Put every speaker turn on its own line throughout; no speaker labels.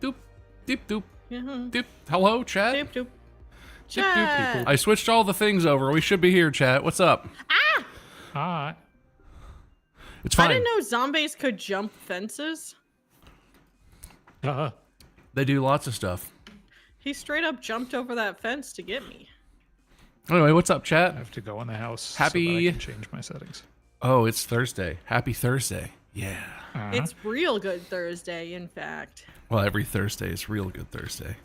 Doop, doop, doop,
Mm-hmm.
doop. Hello, chat.
Doop, doop.
Doop, doop.
Chat.
I switched all the things over. We should be here, chat. What's up?
Hi.
It's fine.
I didn't know zombies could jump fences.
They do lots of stuff.
He straight up jumped over that fence to get me.
Anyway, what's up, chat?
I have to go in the house so
Happy-
that I can change my settings.
Oh, it's Thursday. Happy Thursday. Yeah.
It's real good Thursday, in fact.
Well, every Thursday is real good Thursday.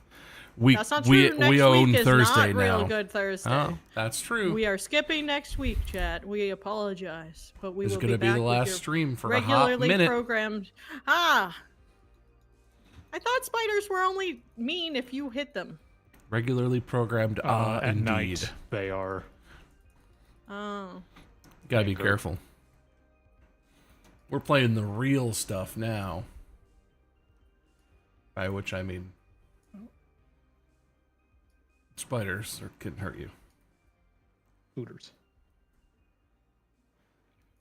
We
That's not true. Next
we own
week is
Thursday
not real
now.
good Thursday.
Oh, that's true.
We are skipping next week, chat. We apologize, but we
This is
will
going to be
back
the
with
last
your
stream for a hot
regularly
minute.
programmed. I thought spiders were only mean if you hit them.
Regularly programmed.
At
Indeed.
night, they are.
Oh.
Gotta be careful. We're playing the real stuff now. By which I mean spiders can hurt you.
Hooters.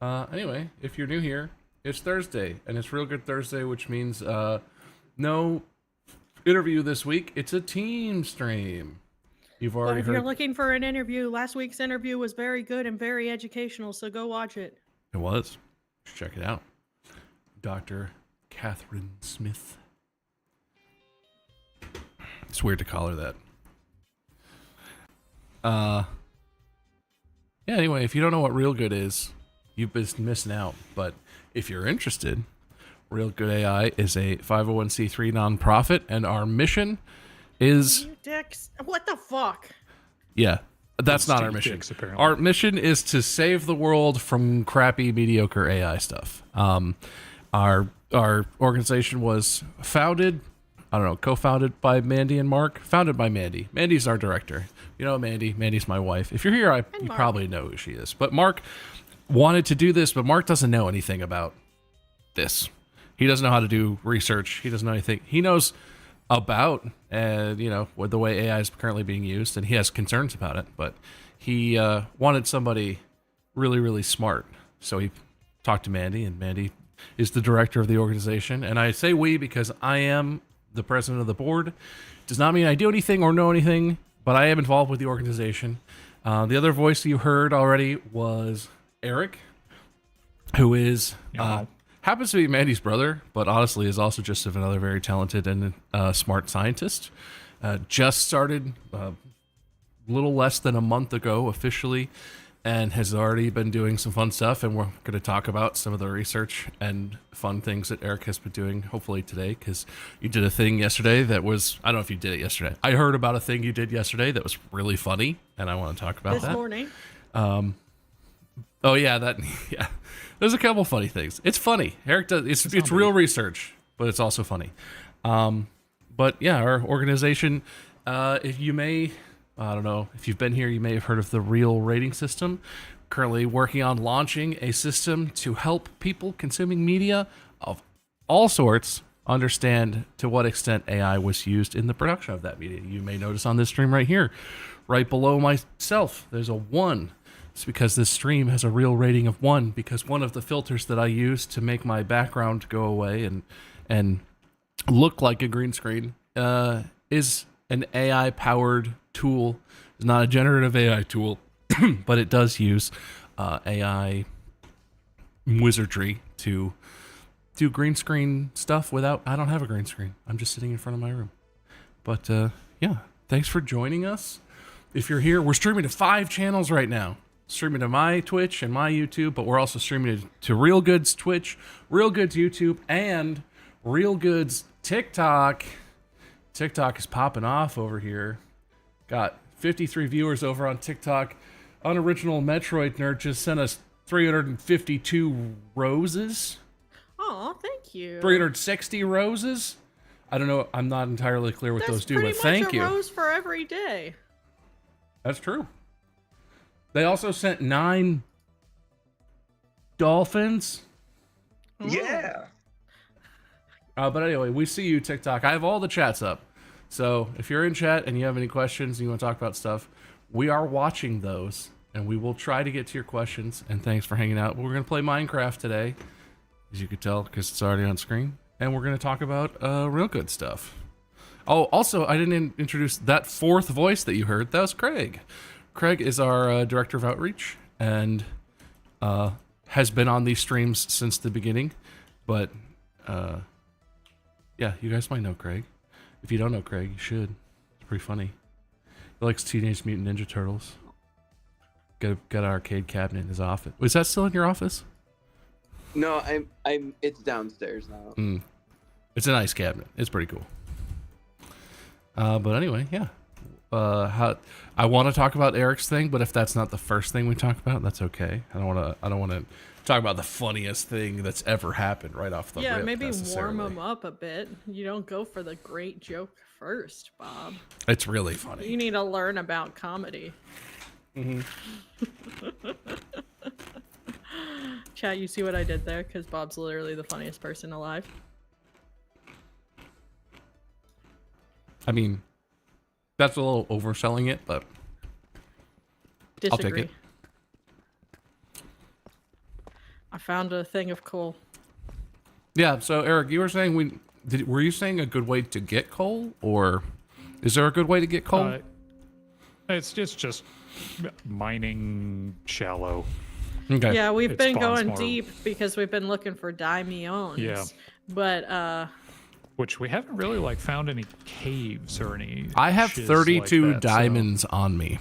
Anyway, if you're new here, it's Thursday, and it's Real Good Thursday, which means no interview this week. It's a team stream. You've
But
already
if you're
heard.
looking for an interview, last week's interview was very good and very educational, so go watch it.
It was. Check it out. Dr. Catherine Smith. It's weird to call her that. Yeah, anyway, if you don't know what Real Good is, you've been missing out. But if you're interested, Real Good AI is a 501c3 nonprofit, and our mission is...
You dicks. What the fuck?
Yeah, that's not our
Steve
mission.
Dicks, apparently.
Our mission is to save the world from crappy, mediocre AI stuff. Our organization was co-founded by Mandy and Mark. Founded by Mandy. Mandy's our director. You know Mandy. Mandy's my wife. If you're here, you
Mark.
probably know who she is. But Mark wanted to do this, but Mark doesn't know anything about this. He doesn't know how to do research. He doesn't know anything. He knows about what the way AI is currently being used, and he has concerns about it. But he wanted somebody really, really smart. So he talked to Mandy, and Mandy is the director of the organization. And I say we because I am the president of the board. Does not mean I do anything or know anything, but I am involved with the organization. The other voice you heard already was Eric, who is happens to be Mandy's brother, but honestly is also just another very talented and smart scientist. Just started a little less than a month ago officially, and has already been doing some fun stuff, and we're going to talk about some of the research and fun things that Eric has been doing, hopefully today, because you did a thing yesterday that was, I don't know if you did it yesterday. I heard about a thing you did yesterday that was really funny, and I want to talk about
This
that.
morning.
Oh, yeah, yeah. There's a couple funny things. It's funny. Eric does, it's real research. but it's also funny. But yeah, our organization, if you may, I don't know, if you've been here, you may have heard of the Real Rating System. Currently working on launching a system to help people consuming media of all sorts understand to what extent AI was used in the production of that media. You may notice on this stream right here, right below myself, there's a 1. It's because this stream has a real rating of 1, because one of the filters that I use to make my background go away and look like a green screen is an AI-powered tool. It's not a generative AI tool, but it does use AI wizardry to do green screen stuff without... I don't have a green screen. I'm just sitting in front of my room. But yeah, thanks for joining us. If you're here, we're streaming to 5 channels right now. Streaming to my Twitch and my YouTube, but we're also streaming to Real Goods Twitch, Real Goods YouTube, and Real Goods TikTok. TikTok is popping off over here. Got 53 viewers over on TikTok. Unoriginal Metroid Nerd just sent us 352 roses.
Oh, thank you.
360 roses. I don't know. I'm not entirely clear what those do, but
That's
thank
pretty
you.
much a rose for every day.
That's true. They also sent 9 dolphins.
Yeah.
But anyway, we see you, TikTok. I have all the chats up. So if you're in chat and you have any questions and you want to talk about stuff, we are watching those. And we will try to get to your questions. And thanks for hanging out. We're going to play Minecraft today, as you could tell, because it's already on screen. And we're going to talk about real good stuff. Oh, also, I didn't introduce that 4th voice that you heard. That was Craig. Craig is our Director of Outreach and has been on these streams since the beginning. But yeah, you guys might know Craig. If you don't know Craig, you should. It's pretty funny. He likes Teenage Mutant Ninja Turtles. Got an arcade cabinet in his office. Was that still in your office?
No, I'm. It's downstairs now.
It's a nice cabinet. It's pretty cool. But anyway, yeah. I want to talk about Eric's thing, but if that's not the first thing we talk about, that's okay. I don't want to talk about the funniest thing that's ever happened right off the
Yeah,
rip,
maybe warm
necessarily.
them up a bit. You don't go for the great joke first, Bob.
It's really funny.
You need to learn about comedy. Chat, you see what I did there? Because Bob's literally the funniest person alive.
I mean, that's a little overselling it, but
Disagree.
I'll take it.
I found a thing of coal.
Yeah. So Eric, you were saying were you saying a good way to get coal, or is there a good way to get coal?
It's just mining shallow.
Okay.
Yeah, we've
It
been
spawns
going
more.
deep because we've been looking for daimyons.
Yeah.
But
Which we haven't really found any caves or any.
I have
shiz
32
like that, so-
diamonds on me.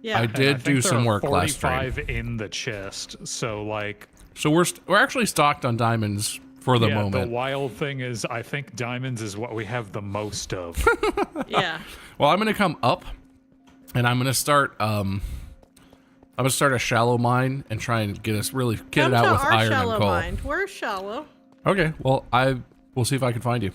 yeah,
I
And
did
think
do
there
some
are
work last stream.
45 in the chest. So
So we're actually stocked on diamonds for the
yeah,
moment.
the wild thing is, I think diamonds is what we have the most of.
yeah.
Well, I'm gonna come up, and I'm gonna start. I'm gonna start a shallow mine and try and get us really get
Come
it out
to
with
our
iron
shallow
and coal.
mine. We're shallow.
Okay. Well, we'll see if I can find you.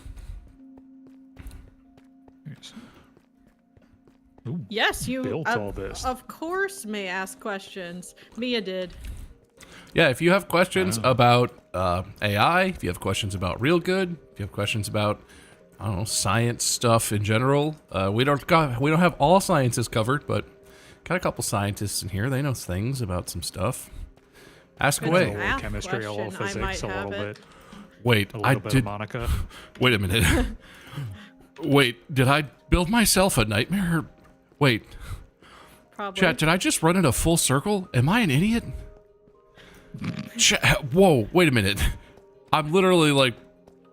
Ooh,
Yes, you
built all this.
Of course, may ask questions. Mia did.
Yeah. If you have questions about AI, if you have questions about Real Good, if you have questions about I don't know science stuff in general, we don't have all sciences covered, but got a couple scientists in here. They know things about some stuff. Ask
It's
a
away.
little
math
chemistry, a little
question, I
physics, a
might
little
have it.
bit,
Wait,
a
I
little bit
did.
of Monica.
Wait a minute. Wait, did I build myself a nightmare? Wait,
Probably.
chat, did I just run in a full circle? Am I an idiot? Whoa, wait a minute. I'm literally like,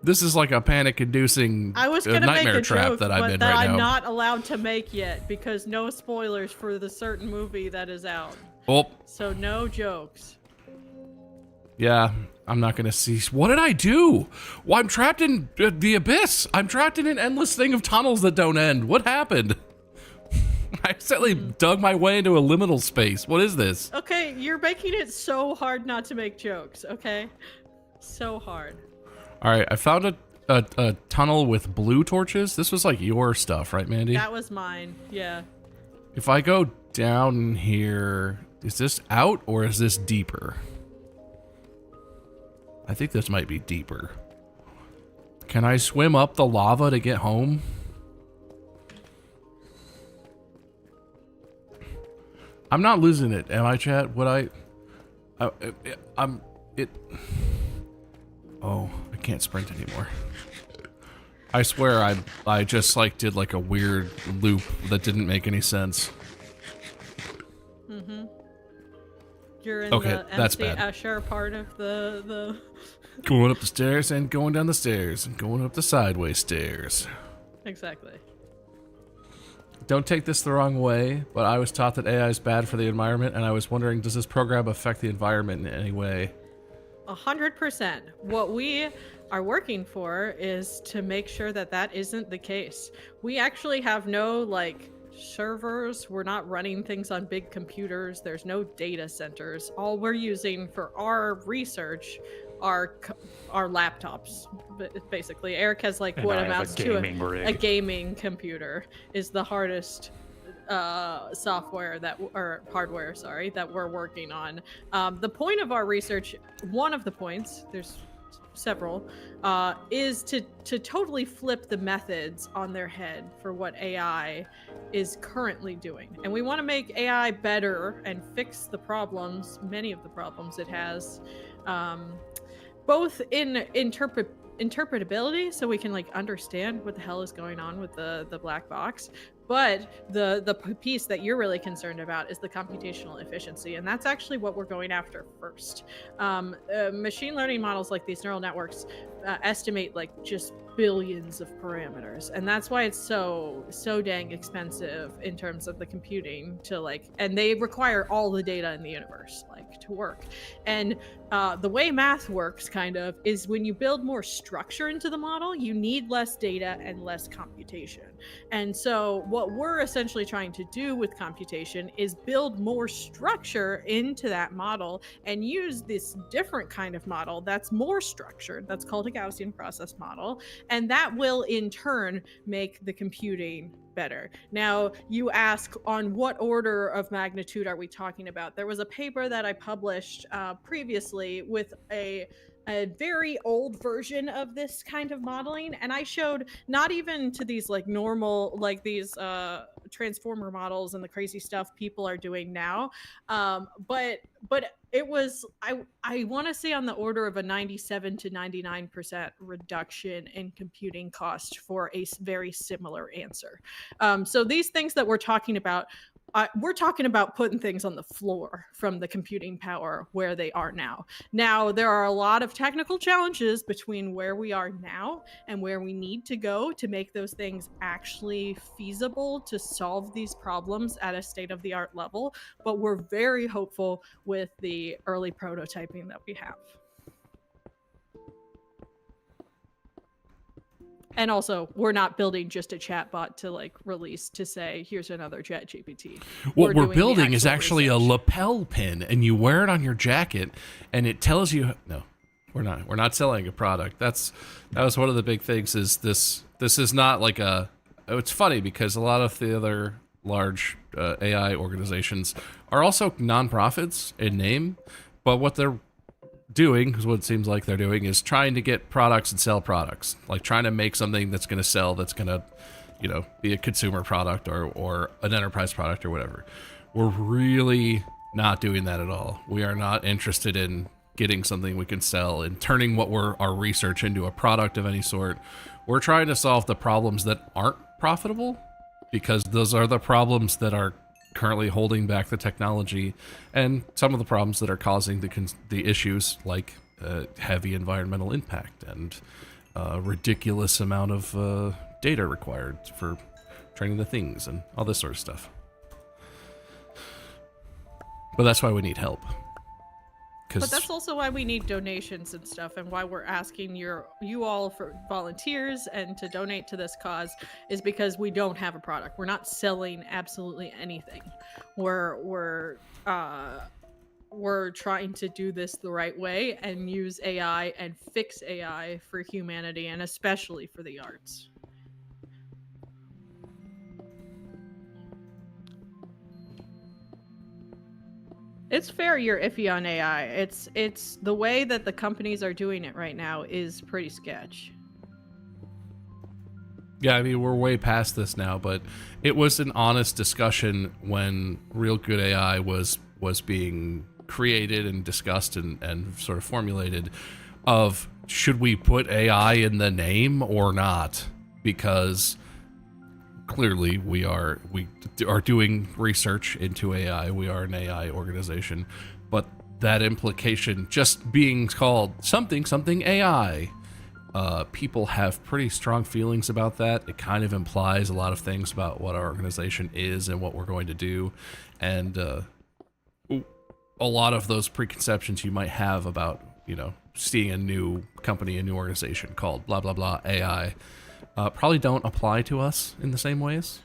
this is like a panic-inducing
I was gonna make
nightmare
a
trap
joke,
that I'm
but
in
that
right
I'm
now.
not allowed to make yet because no spoilers for the certain movie that is out.
Oh,
So no jokes.
yeah, I'm not gonna see. What did I do? Well, I'm trapped in the abyss. I'm trapped in an endless thing of tunnels that don't end. What happened? I accidentally dug my way into a liminal space. What is this?
Okay, you're making it so hard not to make jokes, okay? So hard.
All right, I found a tunnel with blue torches. This was like your stuff, right, Mandy?
That was mine. Yeah.
If I go down here, is this out or is this deeper? I think this might be deeper. Can I swim up the lava to get home? I'm not losing it, am I, chat? Would I? Oh, I can't sprint anymore. I swear I just like did like a weird loop that didn't make any sense.
Mm-hmm. You're in
Okay,
the
that's
MC
bad.
Escher part of the
Going up the stairs and going down the stairs and going up the sideways stairs.
Exactly.
Don't take this the wrong way, but I was taught that AI is bad for the environment, and I was wondering, does this program affect the environment in any way?
100%. What we are working for is to make sure that that isn't the case. We actually have no like servers. We're not running things on big computers. There's no data centers. All we're using for our research are laptops. Basically, Eric has like
And
what
I have a
amounts to
gaming rig.
a gaming computer is the hardest software that or hardware, sorry, that we're working on. The point of our research, one of the points, there's several, is to totally flip the methods on their head for what AI is currently doing. And we want to make AI better and fix the problems, many of the problems it has, both in interpretability, so we can like understand what the hell is going on with the black box, but the piece that you're really concerned about is the computational efficiency, and that's actually what we're going after first. Machine learning models like these neural networks estimate like just billions of parameters, and that's why it's so dang expensive in terms of the computing to like, and they require all the data in the universe like to work. And the way math works kind of is when you build more structure into the model, you need less data and less computation. And so what we're essentially trying to do with computation is build more structure into that model and use this different kind of model that's more structured, that's called a Gaussian process model, and that will in turn make the computing better. Now, you ask, on what order of magnitude are we talking about? There was a paper that I published previously with a very old version of this kind of modeling, and I showed not even to these like normal, like these transformer models and the crazy stuff people are doing now, but it was, I want to say on the order of a 97 to 99% reduction in computing cost for a very similar answer. So these things that we're talking about putting things on the floor from the computing power where they are now. Now, there are a lot of technical challenges between where we are now and where we need to go to make those things actually feasible to solve these problems at a state-of-the-art level, but we're very hopeful with the early prototyping that we have. And also, we're not building just a chatbot to like release to say, here's another ChatGPT.
What we're
doing the
building is
actual
actually a
research.
lapel pin, and you wear it on your jacket, and it tells you. No, we're not selling a product. That was one of the big things. Is this is not like a. It's funny because a lot of the other large AI organizations are also nonprofits in name, but what they're doing, because what it seems like they're doing, is trying to get products and sell products, like trying to make something that's going to sell, that's going to, you know, be a consumer product or an enterprise product or whatever. We're really not doing that at all. We are not interested in getting something we can sell and turning our research into a product of any sort. We're trying to solve the problems that aren't profitable, because those are the problems that are currently holding back the technology, and some of the problems that are causing the issues, like heavy environmental impact and ridiculous amount of data required for training the things and all this sort of stuff. But that's why we need help.
But that's also why we need donations and stuff, and why we're asking you all for volunteers and to donate to this cause, is because we don't have a product. We're not selling absolutely anything. We're we're trying to do this the right way and use AI and fix AI for humanity and especially for the arts. It's fair you're iffy on AI. It's the way that the companies are doing it right now is pretty sketch.
Yeah, I mean, we're way past this now, but it was an honest discussion when Real Good AI was being created and discussed and sort of formulated of should we put AI in the name or not? Because clearly we are doing research into AI. We are an AI organization, but that implication just being called something AI, people have pretty strong feelings about that. It kind of implies a lot of things about what our organization is and what we're going to do, and a lot of those preconceptions you might have about, you know, seeing a new company, a new organization called blah blah blah AI, probably don't apply to us in the same ways,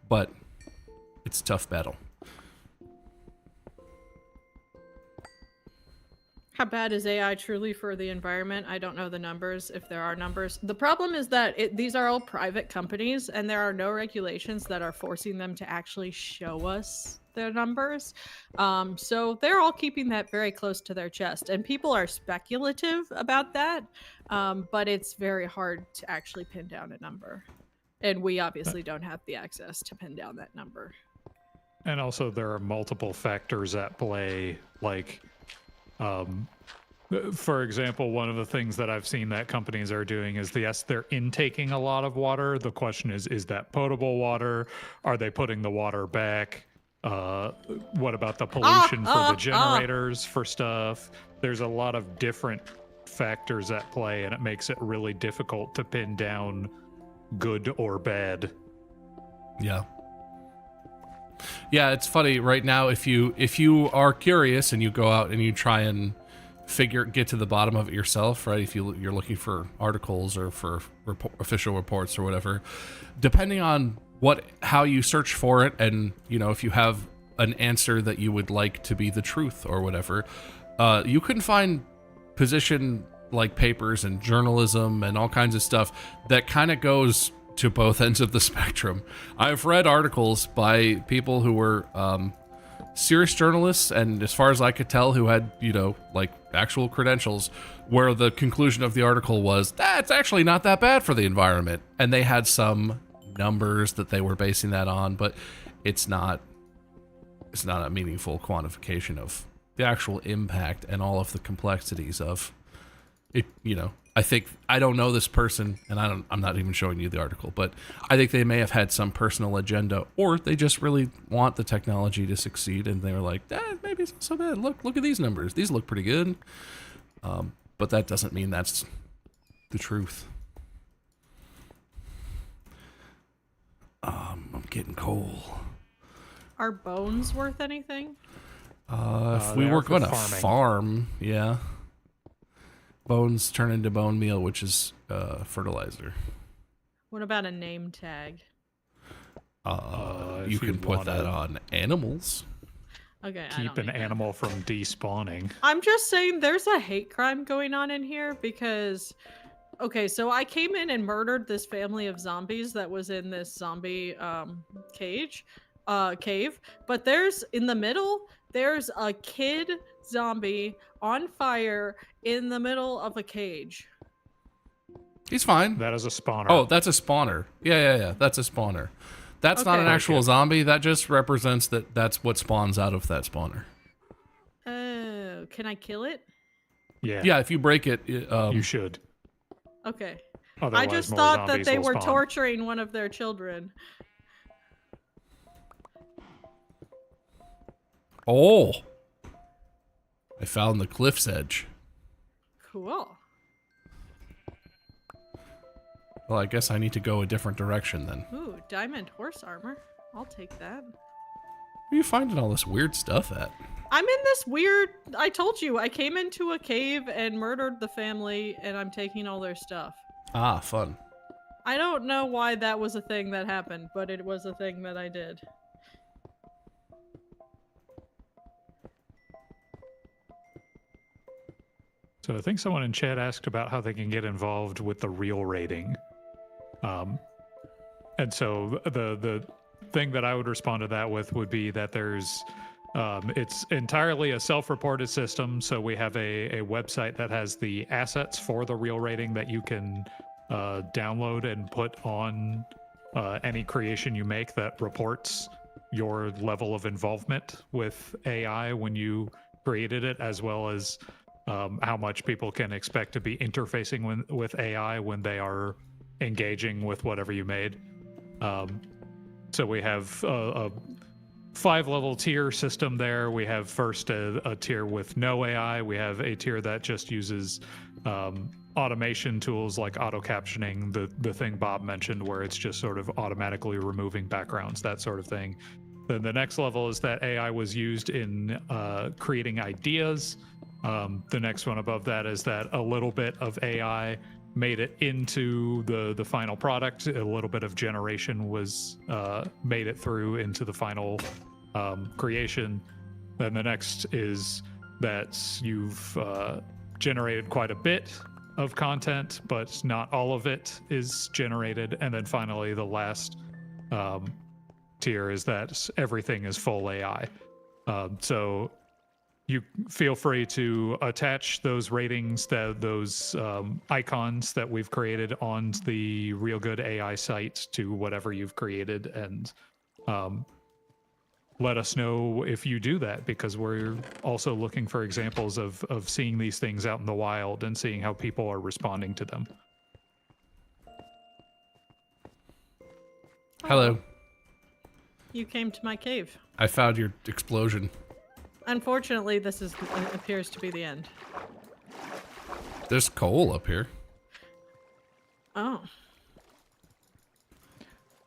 but it's a tough battle.
How bad is AI truly for the environment? I don't know the numbers, if there are numbers. The problem is that these are all private companies and there are no regulations that are forcing them to actually show us their numbers. So they're all keeping that very close to their chest. And people are speculative about that, but it's very hard to actually pin down a number. And we obviously don't have the access to pin down that number.
And also there are multiple factors at play, like for example, one of the things that I've seen that companies are doing is, yes, they're intaking a lot of water. The question is that potable water? Are they putting the water back? What about the pollution for the generators for stuff? There's a lot of different factors at play, and it makes it really difficult to pin down good or bad.
Yeah. Yeah, it's funny right now. If you are curious and you go out and you try and get to the bottom of it yourself, right? If you're looking for articles or for official reports or whatever, depending on how you search for it, and you know, if you have an answer that you would like to be the truth or whatever, you can find position like papers and journalism and all kinds of stuff that kind of goes to both ends of the spectrum. I've read articles by people who were serious journalists, and as far as I could tell, who had, you know, like actual credentials, where the conclusion of the article was that's actually not that bad for the environment, and they had some numbers that they were basing that on, but it's not a meaningful quantification of the actual impact and all of the complexities of it. You know, I don't know this person, and I'm not even showing you the article, but I think they may have had some personal agenda, or they just really want the technology to succeed, and they were like, maybe it's not so bad. Look at these numbers. These look pretty good. But that doesn't mean that's the truth. I'm getting cold.
Are bones worth anything?
If we
they
were
are for
going to
farming.
farm, yeah. Bones turn into bone meal, which is fertilizer.
What about a name tag?
If
You can
you
put that
wanna
on animals.
Okay, I
Keep
don't
an
need that.
animal from despawning.
I'm just saying there's a hate crime going on in here because, okay, so I came in and murdered this family of zombies that was in this zombie cave, but in the middle, there's a kid zombie on fire in the middle of a cage.
He's fine.
That is a spawner.
Oh, that's a spawner. Yeah. That's a spawner. That's not
Okay.
an actual
Okay.
zombie. That just represents that's what spawns out of that spawner.
Oh, can I kill it?
Yeah,
Yeah, if you break it,
you should.
Okay.
Otherwise,
I just
more
thought that
zombies
they
will
were
spawn.
torturing one of their children.
oh, I found the cliff's edge.
Cool.
Well, I guess I need to go a different direction then.
Ooh, diamond horse armor. I'll take that.
Where are you finding all this weird stuff at?
I'm in this weird. I told you, I came into a cave and murdered the family, and I'm taking all their stuff.
Ah, fun.
I don't know why that was a thing that happened, but it was a thing that I did.
So I think someone in chat asked about how they can get involved with the real rating. And so the thing that I would respond to that with would be that there's it's entirely a self-reported system. So we have a website that has the assets for the real rating that you can download and put on any creation you make that reports your level of involvement with AI when you created it, as well as how much people can expect to be interfacing with AI when they are engaging with whatever you made. So we have a 5-level tier system there. We have first a tier with no AI. We have a tier that just uses automation tools like auto captioning, the thing Bob mentioned, where it's just sort of automatically removing backgrounds, that sort of thing. Then the next level is that AI was used in creating ideas. The next one above that is that a little bit of AI made it into the final product. A little bit of generation was made it through into the final creation. Then the next is that you've generated quite a bit of content, but not all of it is generated. And then finally, the last tier is that everything is full AI. So you feel free to attach those ratings, those icons that we've created on the Real Good AI site to whatever you've created, and let us know if you do that, because we're also looking for examples of seeing these things out in the wild and seeing how people are responding to them.
Hello.
You came to my cave.
I found your explosion.
Unfortunately, this appears to be the end.
There's coal up here.
Oh.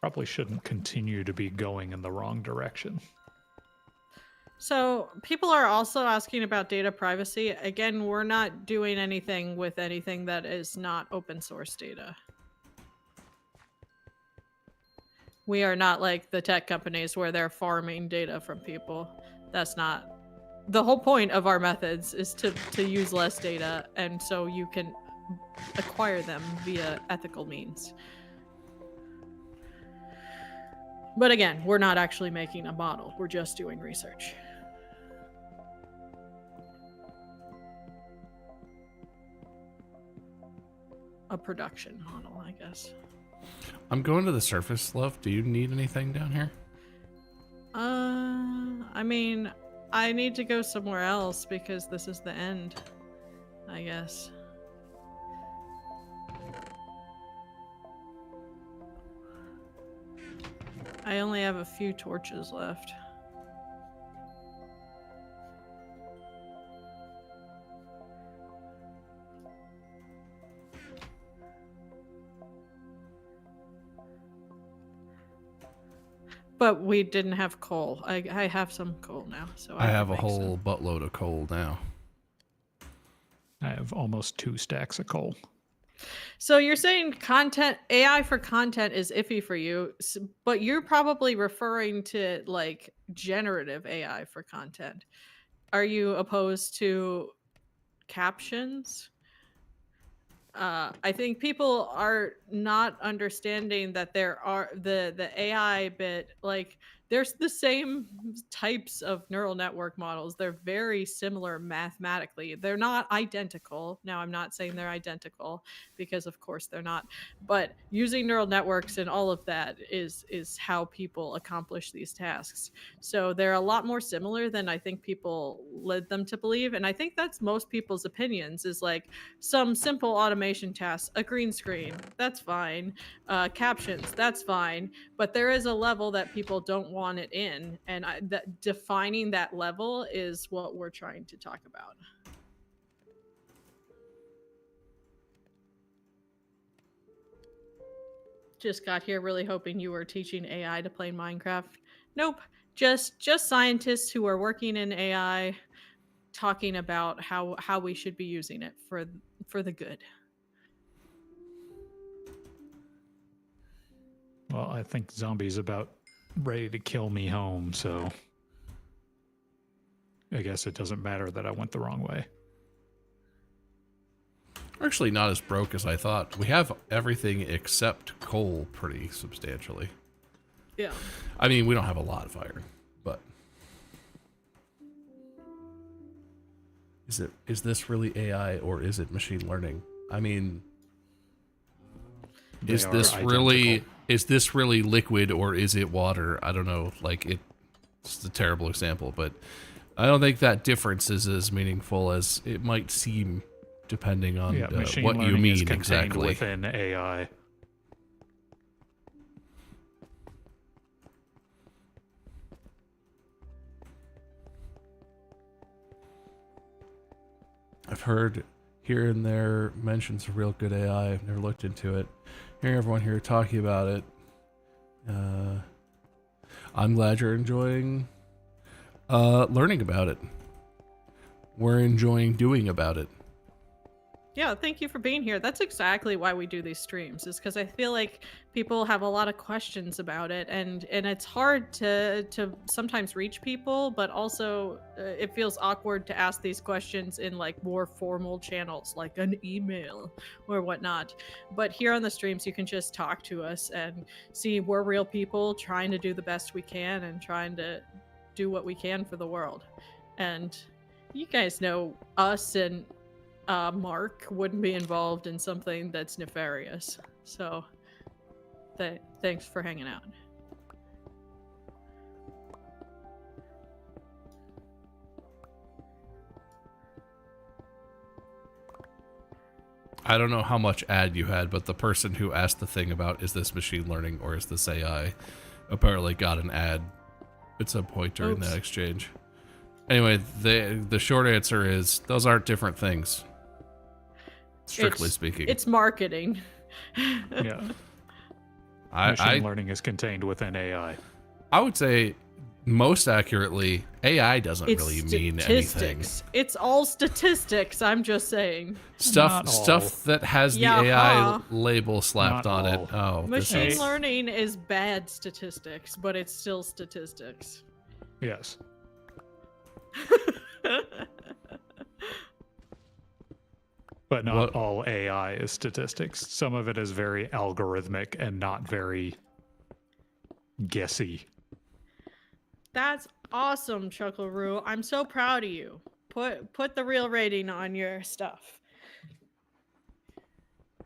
Probably shouldn't continue to be going in the wrong direction.
So people are also asking about data privacy. Again, we're not doing anything with anything that is not open source data. We are not like the tech companies where they're farming data from people. That's not the whole point of our methods, is to use less data, and so you can acquire them via ethical means. But again, we're not actually making a model. We're just doing research. A production model, I guess.
I'm going to the surface, love. Do you need anything down here?
I mean, I need to go somewhere else because this is the end, I guess. I only have a few torches left. But we didn't have coal. I have some coal now, so
I have a
can make
whole
some.
buttload of coal now.
I have almost 2 stacks of coal.
So you're saying content AI for content is iffy for you, but you're probably referring to like generative AI for content. Are you opposed to captions? I think people are not understanding that there are the AI bit, like there's the same types of neural network models. They're very similar mathematically. They're not identical. Now, I'm not saying they're identical because of course they're not, but using neural networks and all of that is how people accomplish these tasks. So they're a lot more similar than I think people led them to believe. And I think that's most people's opinions, is like some simple automation tasks, a green screen, that's fine. Captions, that's fine. But there is a level that people don't want it in, and defining that level is what we're trying to talk about. Just got here really hoping you were teaching AI to play Minecraft. Nope, just scientists who are working in AI talking about how we should be using it for the good.
Well, I think Zombie's about ready to kill me home, so I guess it doesn't matter that I went the wrong way.
actually not as broke as I thought. We have everything except coal pretty substantially.
Yeah.
I mean, we don't have a lot of iron, but is this really AI or is it machine learning? I mean,
They
is
are
this
identical.
really liquid or is it water? I don't know. Like it's a terrible example, but I don't think that difference is as meaningful as it might seem, depending on
Machine
what you
learning is
mean
contained
exactly.
within AI.
I've heard here and there mentions of real good AI. I've never looked into it. Hearing everyone here talking about it, I'm glad you're enjoying learning about it. We're enjoying doing about it.
Yeah, thank you for being here. That's exactly why we do these streams, is because I feel like people have a lot of questions about it, and it's hard to sometimes reach people, but also it feels awkward to ask these questions in like more formal channels, like an email or whatnot. But here on the streams, you can just talk to us and see we're real people trying to do the best we can and trying to do what we can for the world. And you guys know us and Mark wouldn't be involved in something that's nefarious. So, thanks for hanging out.
I don't know how much ad you had, but the person who asked the thing about is this machine learning or is this AI apparently got an ad at some point during
Oops.
that exchange. Anyway, the short answer is those aren't different things. Strictly speaking.
It's marketing.
Yeah.
I
Machine learning is contained within AI.
I would say most accurately, AI doesn't
It's
really mean anything.
statistics. It's all statistics. I'm just saying.
Not
Stuff that has the
Yeah,
AI
huh.
label slapped
Not
on it.
all.
Oh,
Machine
is-
learning is bad statistics, but it's still statistics.
Yes. But not
What-
all AI is statistics. Some of it is very algorithmic and not very guessy.
That's awesome, Chuckleroo. I'm so proud of you. Put the real rating on your stuff.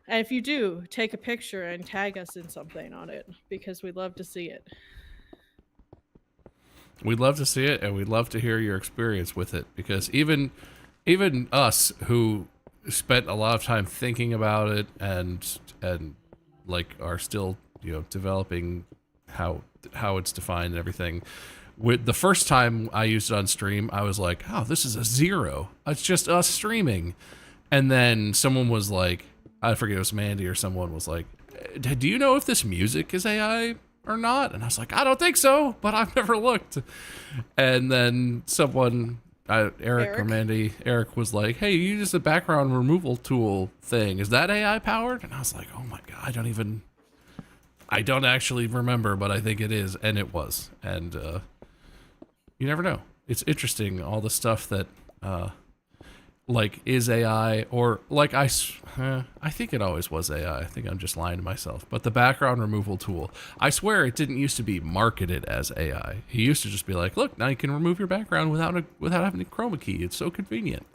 And if you do, take a picture and tag us in something on it because we'd love to see it.
we'd love to see it, and we'd love to hear your experience with it, because even us who spent a lot of time thinking about it and like are still developing how it's defined and everything. With the first time I used it on stream, I was like, oh, this is a 0. It's just us streaming. And then someone was like, I forget, it was Mandy or someone was like, do you know if this music is AI or not? And I was like, I don't think so, but I've never looked. And then someone, Eric or Mandy, Eric was like, hey, you use a background removal tool thing. Is that AI powered? And I was like, oh my God, I don't actually remember, but I think it is. And it was. And you never know. It's interesting, all the stuff that like is AI, or like I think it always was AI. I think I'm just lying to myself. But the background removal tool, I swear it didn't used to be marketed as AI. He used to just be like, look, now you can remove your background without having a chroma key. It's so convenient.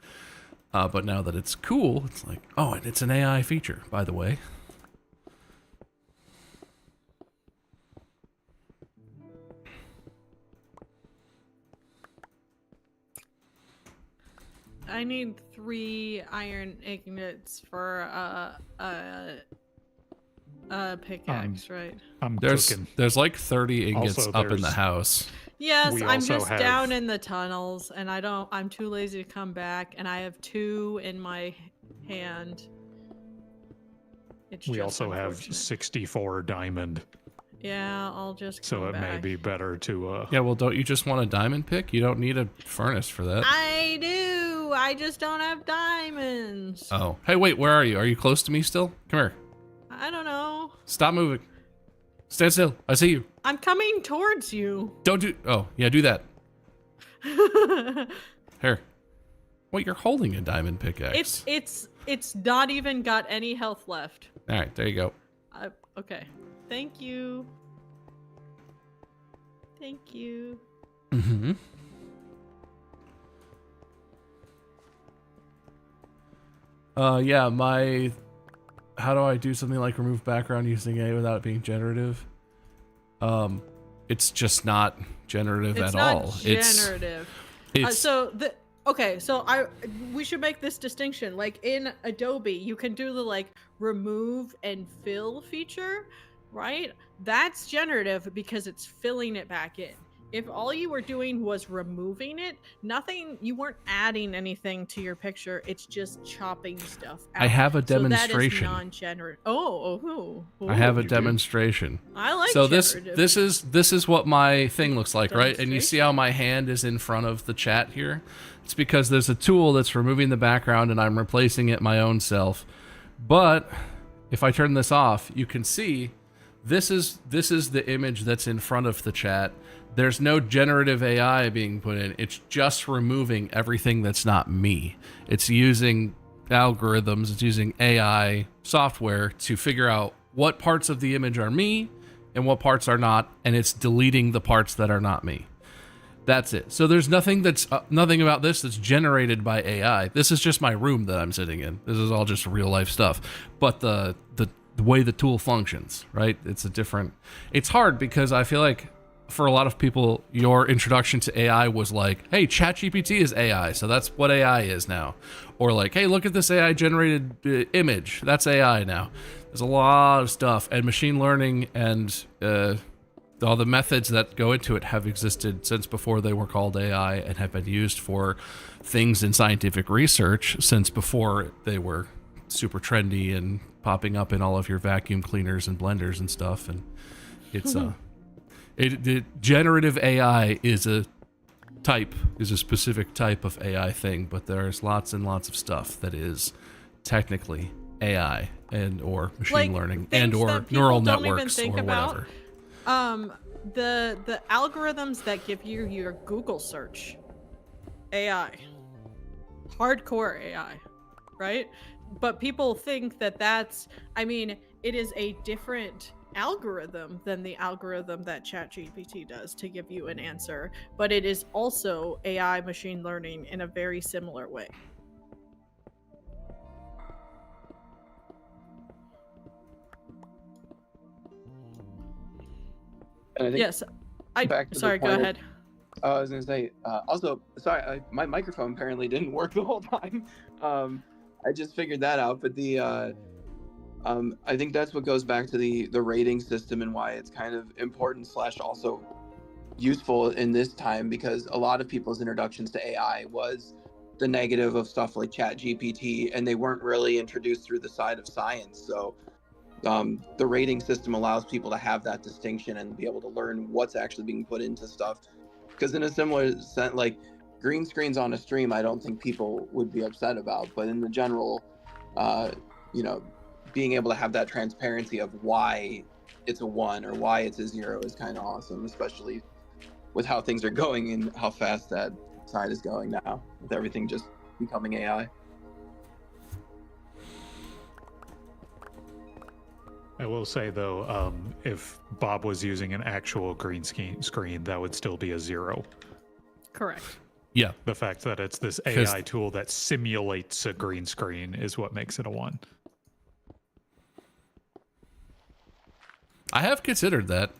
But now that it's cool, it's like, oh, and it's an AI feature, by the way.
I need 3 iron ingots for a pickaxe, right?
I'm
There's
cooking.
like 30 ingots
Also,
up in the
there's-
house.
Yes,
We
I'm
also
just
have-
down in the tunnels and I'm too lazy to come back, and I have 2 in my hand. It's
We
just
also have
unfortunate.
64 diamond,
Yeah, I'll just
so
come
it may
back.
be better to
Yeah, well, don't you just want a diamond pick? You don't need a furnace for that.
I do. I just don't have diamonds.
Oh. Hey, wait, where are you? Are you close to me still? Come here.
I don't know.
Stop moving. Stand still. I see you.
I'm coming towards you.
Don't do... Oh, yeah, do that. Here. Well, you're holding a diamond pickaxe.
It's not even got any health left.
All right, there you go.
Okay. Thank you. Thank you.
Mm-hmm. Yeah, how do I do something like remove background using A without it being generative? It's just not generative
It's
at
not
all.
generative.
It's
We should make this distinction. Like in Adobe, you can do the like remove and fill feature, right? That's generative because it's filling it back in. If all you were doing was removing it, you weren't adding anything to your picture. It's just chopping stuff out.
I have a demonstration.
So that is non-generative. Oh.
I have a
you do?
demonstration.
I like
So
generative.
this is what my thing looks like, right? And you see
Demonstration?
how my hand is in front of the chat here? It's because there's a tool that's removing the background and I'm replacing it my own self. But if I turn this off, you can see this is the image that's in front of the chat. There's no generative AI being put in. It's just removing everything that's not me. It's using algorithms, it's using AI software to figure out what parts of the image are me and what parts are not, and it's deleting the parts that are not me. That's it. So there's nothing about this that's generated by AI. This is just my room that I'm sitting in. This is all just real life stuff. But the way the tool functions, right? It's hard because I feel like for a lot of people, your introduction to AI was like, hey, ChatGPT is AI, so that's what AI is now. Or like, hey, look at this AI generated image. That's AI now. There's a lot of stuff, and machine learning and all the methods that go into it have existed since before they were called AI and have been used for things in scientific research since before they were super trendy and popping up in all of your vacuum cleaners and blenders and stuff. And it's generative AI is a specific type of AI thing, but there's lots and lots of stuff that is technically AI and or machine learning and or neural networks or whatever.
The algorithms that give you your Google search, AI, hardcore AI, right? But people think that it is a different algorithm than the algorithm that ChatGPT does to give you an answer, but it is also AI machine learning in a very similar way.
And I think
Yes.
back to the
Sorry, go
point of-
ahead.
I was gonna say, also, sorry, my microphone apparently didn't work the whole time. I just figured that out, but I think that's what goes back to the rating system and why it's kind of important / also useful in this time, because a lot of people's introductions to AI was the negative of stuff like ChatGPT, and they weren't really introduced through the side of science. So the rating system allows people to have that distinction and be able to learn what's actually being put into stuff. Because in a similar sense, like green screens on a stream, I don't think people would be upset about. But in the general, being able to have that transparency of why it's a 1 or why it's a 0 is kind of awesome, especially with how things are going and how fast that side is going now, with everything just becoming AI.
I will say though, if Bob was using an actual green screen, that would still be a 0.
Correct.
Yeah.
The fact that it's this AI tool that simulates a green screen is what makes it a 1.
I have considered that.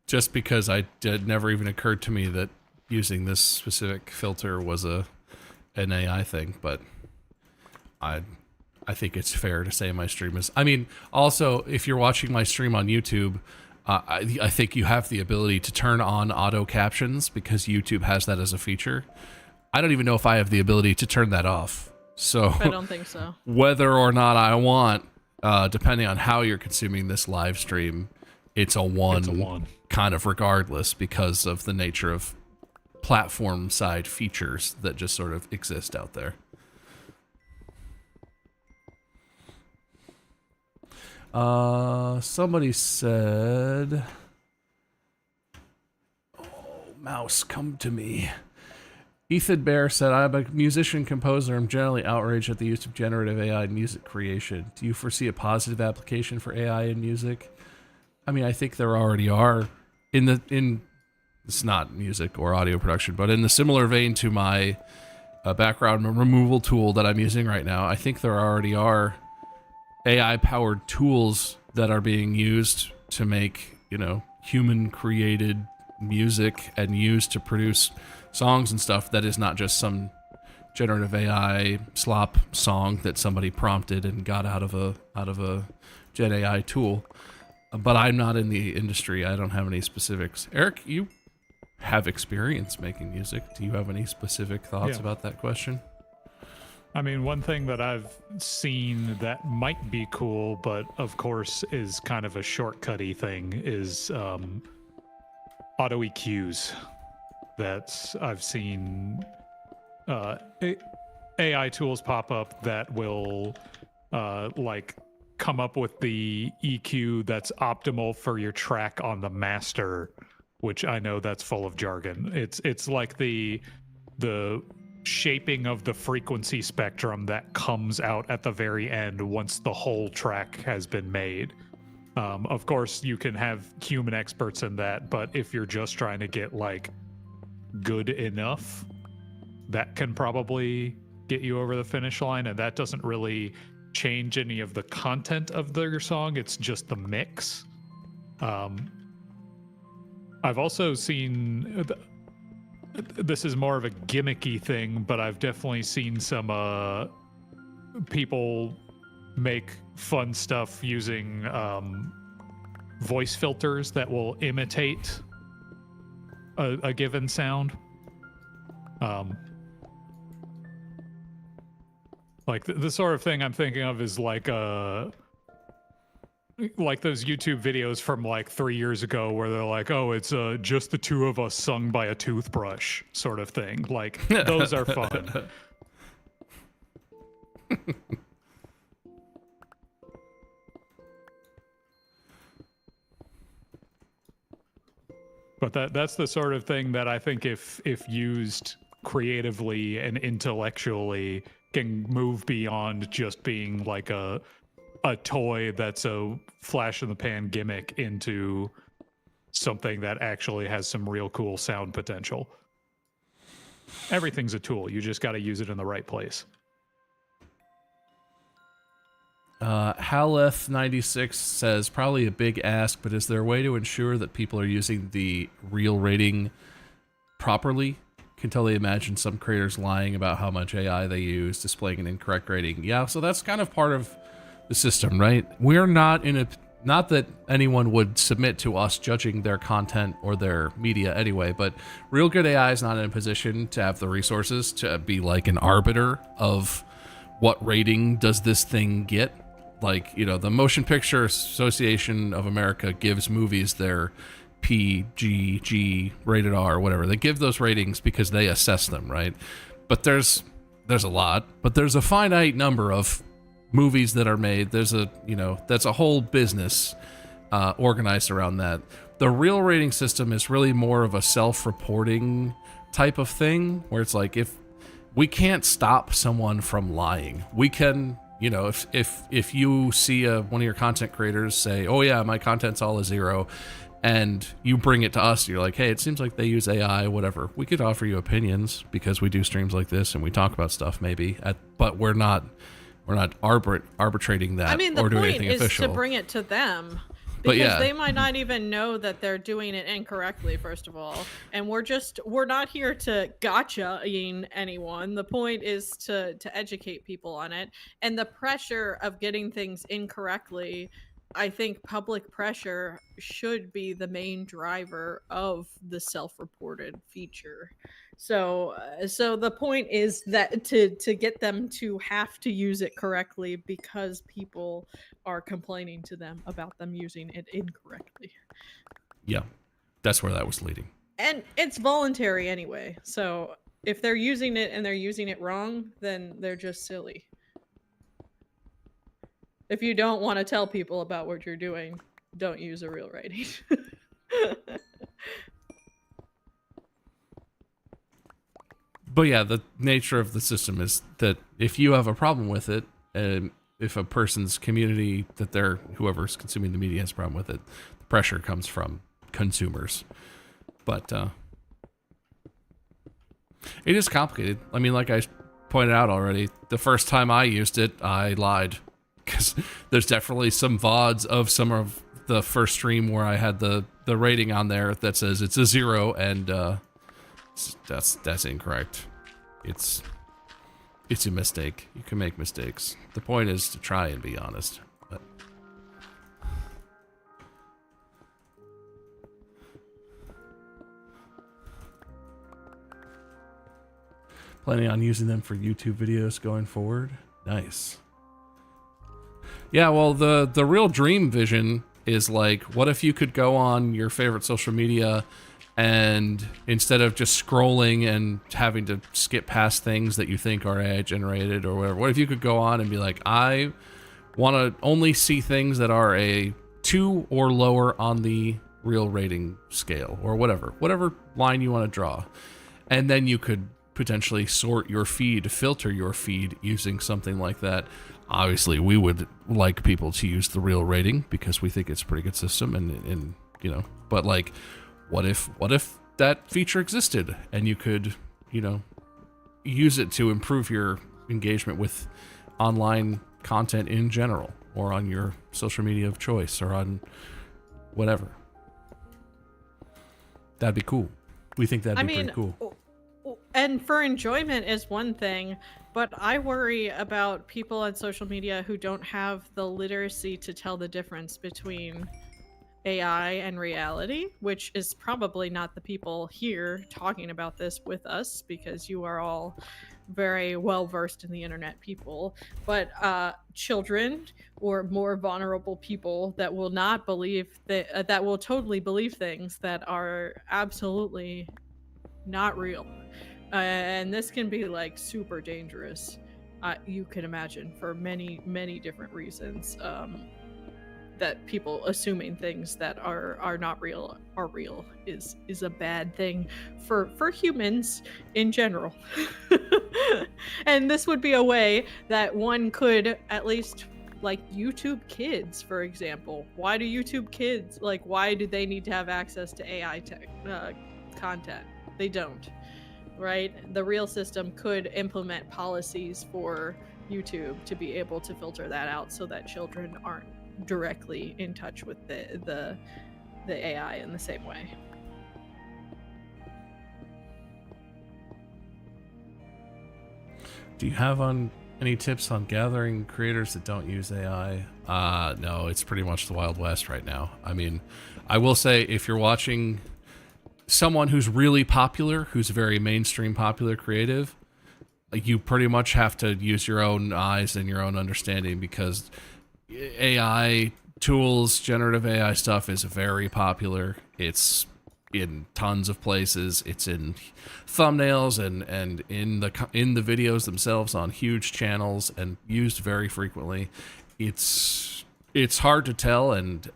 Just because it never even occurred to me that using this specific filter was an AI thing, but I think it's fair to say my stream is. I mean, also, if you're watching my stream on YouTube, I think you have the ability to turn on auto captions because YouTube has that as a feature. I don't even know if I have the ability to turn that off. So
I don't think so.
Whether or not I want, depending on how you're consuming this live stream, it's a 1.
It's a 1.
Kind of regardless because of the nature of platform side features that just sort of exist out there. Somebody said, oh, mouse, come to me. Ethan Bear said, I'm a musician composer. I'm generally outraged at the use of generative AI in music creation. Do you foresee a positive application for AI in music? I mean, I think there already are in it's not music or audio production, but in the similar vein to my background removal tool that I'm using right now, I think there already are AI powered tools that are being used to make, human created music and used to produce songs and stuff that is not just some generative AI slop song that somebody prompted and got out of a Gen AI tool. But I'm not in the industry. I don't have any specifics. Eric, you have experience making music. Do you have any specific thoughts about that question?
I mean, one thing that I've seen that might be cool, but of course is kind of a shortcutty thing, is auto EQs. That I've seen AI tools pop up that will come up with the EQ that's optimal for your track on the master, which I know that's full of jargon. It's like the shaping of the frequency spectrum that comes out at the very end once the whole track has been made. Of course, you can have human experts in that, but if you're just trying to get good enough, that can probably get you over the finish line, and that doesn't really change any of the content of your song. It's just the mix. I've also seen this is more of a gimmicky thing, but I've definitely seen some people make fun stuff using voice filters that will imitate a given sound. The sort of thing I'm thinking of is like those YouTube videos from 3 years ago where they're like, oh, it's just the two of us sung by a toothbrush sort of thing. Those are fun. But that's the sort of thing that I think if used creatively and intellectually can move beyond just being like a toy that's a flash in the pan gimmick into something that actually has some real cool sound potential. Everything's a tool. You just got to use it in the right place.
Haleth96 says, probably a big ask, but is there a way to ensure that people are using the real rating properly? Can totally imagine some creators lying about how much AI they use, displaying an incorrect rating. Yeah, so that's kind of part of the system, right? We're not in a, not that anyone would submit to us judging their content or their media anyway, but Real Good AI is not in a position to have the resources to be like an arbiter of what rating does this thing get. The Motion Picture Association of America gives movies their PG, G, rated R, whatever. They give those ratings because they assess them, right? But there's a lot, but there's a finite number of movies that are made. There's that's a whole business organized around that. The real rating system is really more of a self-reporting type of thing, where it's like, if we can't stop someone from lying, we can, if you see one of your content creators say, oh yeah, my content's all a 0, and you bring it to us, you're like, hey, it seems like they use AI, whatever. We could offer you opinions because we do streams like this and we talk about stuff maybe, but we're not arbitrating that or doing anything official.
The point is to bring it to them. Because they might not even know that they're doing it incorrectly, first of all. And we're not here to gotcha-ing anyone. The point is to educate people on it. And the pressure of getting things incorrectly, I think public pressure should be the main driver of the self-reported feature. So the point is that to get them to have to use it correctly because people are complaining to them about them using it incorrectly.
Yeah, that's where that was leading.
And it's voluntary anyway. So if they're using it and they're using it wrong, then they're just silly. If you don't want to tell people about what you're doing, don't use a real rating.
But yeah, the nature of the system is that if you have a problem with it, and if a person's community that they're whoever's consuming the media has a problem with it, the pressure comes from consumers. But it is complicated. I mean, like I pointed out already, the first time I used it, I lied because there's definitely some VODs of some of the first stream where I had the rating on there that says it's a 0, and that's incorrect. It's a mistake. You can make mistakes. The point is to try and be honest. But planning on using them for YouTube videos going forward. Nice. Yeah, well, the real dream vision is like, what if you could go on your favorite social media and instead of just scrolling and having to skip past things that you think are AI generated or whatever, what if you could go on and be like, I want to only see things that are a 2 or lower on the real rating scale, or whatever line you want to draw. And then you could potentially sort your feed, filter your feed using something like that. Obviously, we would like people to use the real rating because we think it's a pretty good system, and you know, but like, what if that feature existed and you could, you know, use it to improve your engagement with online content in general, or on your social media of choice, or on whatever. That'd be cool. We think that'd be pretty cool.
And for enjoyment is one thing, but I worry about people on social media who don't have the literacy to tell the difference between AI and reality, which is probably not the people here talking about this with us, because you are all very well versed in the internet people, but children or more vulnerable people that will not believe that will totally believe things that are absolutely not real. And this can be like super dangerous. You can imagine, for many different reasons, that people assuming things that are not real are real is a bad thing for humans in general. And this would be a way that one could at least, like, YouTube Kids, for example. Why do YouTube Kids, like, why do they need to have access to AI tech content? They don't. Right? The real system could implement policies for YouTube to be able to filter that out so that children aren't directly in touch with the AI in the same way.
Do you have any tips on gathering creators that don't use AI? No, it's pretty much the Wild West right now. I mean, I will say, if you're watching someone who's really popular, who's very mainstream popular creative, you pretty much have to use your own eyes and your own understanding, because AI tools, generative AI stuff is very popular. It's in tons of places. It's in thumbnails and in the videos themselves on huge channels, and used very frequently. It's hard to tell, and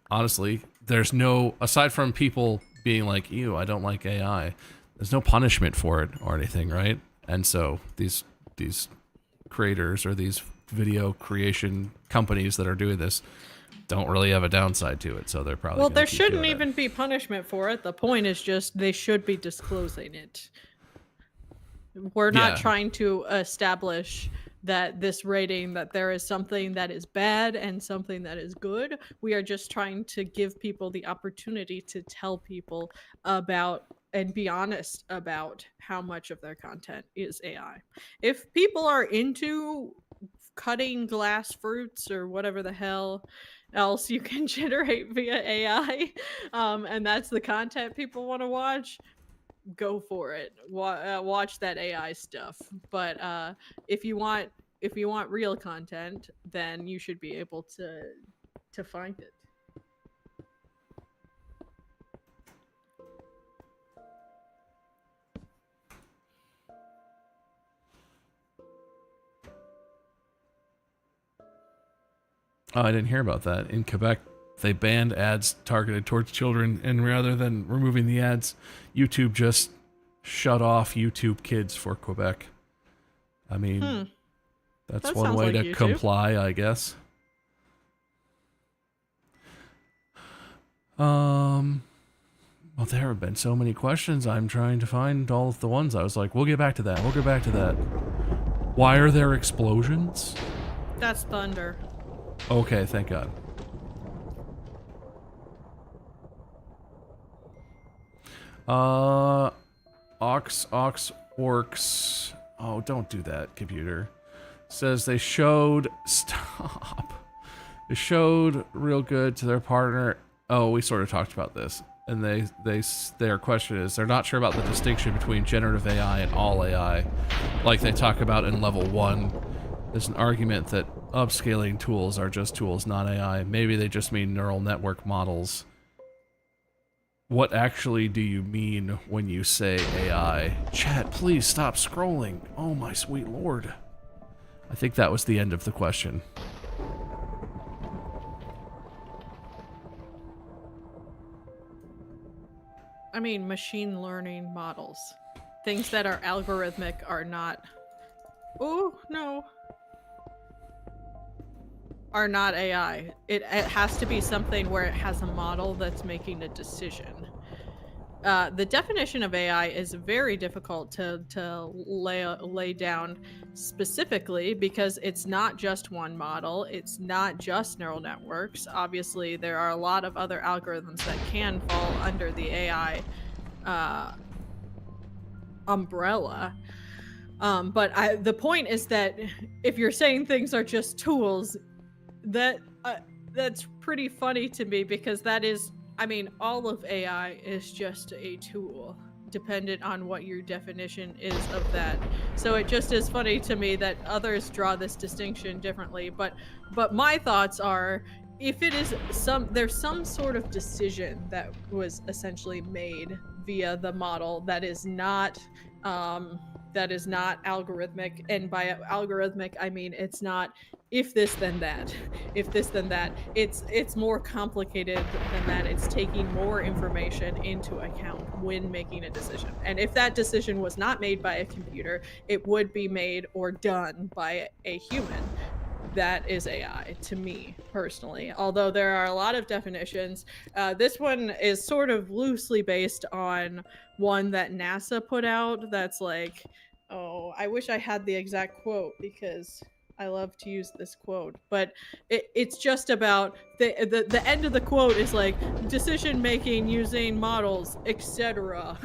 honestly, there's no, aside from people being like, ew, I don't like AI, there's no punishment for it or anything, right? And so these creators, or these video creation companies that are doing this, don't really have a downside to it, so they're probably,
well, there shouldn't even be punishment for it. The point is just they should be disclosing it. We're not trying to establish that this rating, that there is something that is bad and something that is good. We are just trying to give people the opportunity to tell people about and be honest about how much of their content is AI. If people are into cutting glass fruits or whatever the hell else you can generate via AI, and that's the content people want to watch, go for it. Watch that AI stuff. But if you want real content, then you should be able to find it.
Oh, I didn't hear about that. In Quebec, they banned ads targeted towards children, and rather than removing the ads, YouTube just shut off YouTube Kids for Quebec. I mean, that's
That
one
sounds
way
like
to
YouTube.
comply, I guess. Well, there have been so many questions. I'm trying to find all of the ones. I was like, we'll get back to that. We'll get back to that. Why are there explosions?
That's thunder.
Okay, thank God. Orcs. Oh, don't do that, computer. Says they showed. Stop. They showed real good to their partner. Oh, we sort of talked about this. And their question is they're not sure about the distinction between generative AI and all AI, like they talk about in level 1. There's an argument that upscaling tools are just tools, not AI. Maybe they just mean neural network models. What actually do you mean when you say AI? Chat, please stop scrolling. Oh my sweet lord. I think that was the end of the question.
I mean, machine learning models. Things that are algorithmic are not. Oh, no. Are not AI. It has to be something where it has a model that's making a decision. The definition of AI is very difficult to lay down specifically because it's not just one model. It's not just neural networks. Obviously, there are a lot of other algorithms that can fall under the AI umbrella. But the point is that if you're saying things are just tools, that's pretty funny to me because that is. I mean, all of AI is just a tool, dependent on what your definition is of that. So it just is funny to me that others draw this distinction differently. But my thoughts are, if it is there's some sort of decision that was essentially made via the model that is not algorithmic, and by algorithmic I mean it's not if this then that, if this then that. It's more complicated than that. It's taking more information into account when making a decision. And if that decision was not made by a computer, it would be made or done by a human. That is AI to me personally, although there are a lot of definitions. This one is sort of loosely based on one that NASA put out that's like, oh, I wish I had the exact quote because I love to use this quote, but it's just about the end of the quote is like decision making using models, etc.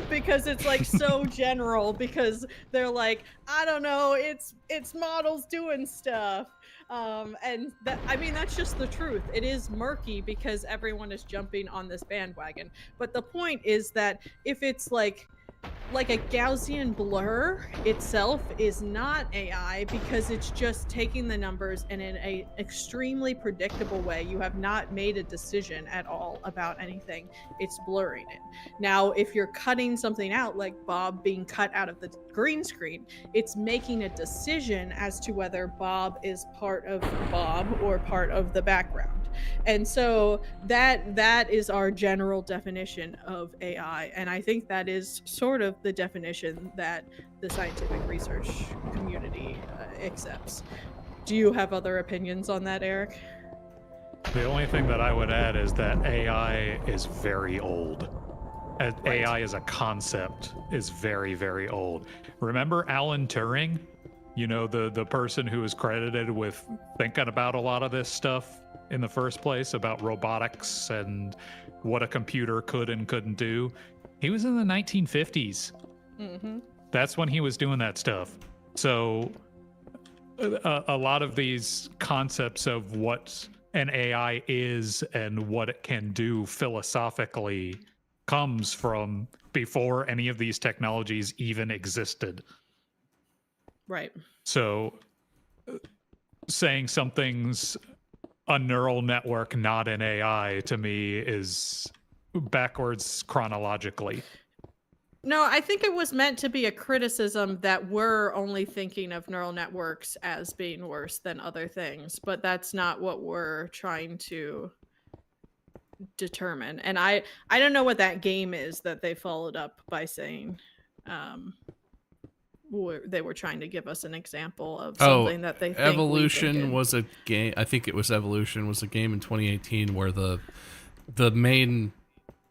Because it's like so general, because they're like, I don't know, it's models doing stuff. And that, I mean, that's just the truth. It is murky because everyone is jumping on this bandwagon. But the point is that if it's like a Gaussian blur itself is not AI because it's just taking the numbers and in a extremely predictable way. You have not made a decision at all about anything. It's blurring it. Now, if you're cutting something out, like Bob being cut out of the green screen, it's making a decision as to whether Bob is part of Bob or part of the background. And so that is our general definition of AI, and I think that is sort of the definition that the scientific research community accepts. Do you have other opinions on that, Eric?
The only thing that I would add is that AI is very old.
Right.
AI as a concept is very, very old. Remember Alan Turing? You know, the person who is credited with thinking about a lot of this stuff in the first place, about robotics and what a computer could and couldn't do. He was in the 1950s.
Mm-hmm.
That's when he was doing that stuff. So a lot of these concepts of what an AI is and what it can do philosophically comes from before any of these technologies even existed.
Right.
So saying something's a neural network, not an AI, to me is backwards chronologically.
No, I think it was meant to be a criticism that we're only thinking of neural networks as being worse than other things, but that's not what we're trying to determine. And I don't know what that game is that they followed up by saying they were trying to give us an example of something that they think
Evolution was a game. I think it was Evolution was a game in 2018 where the main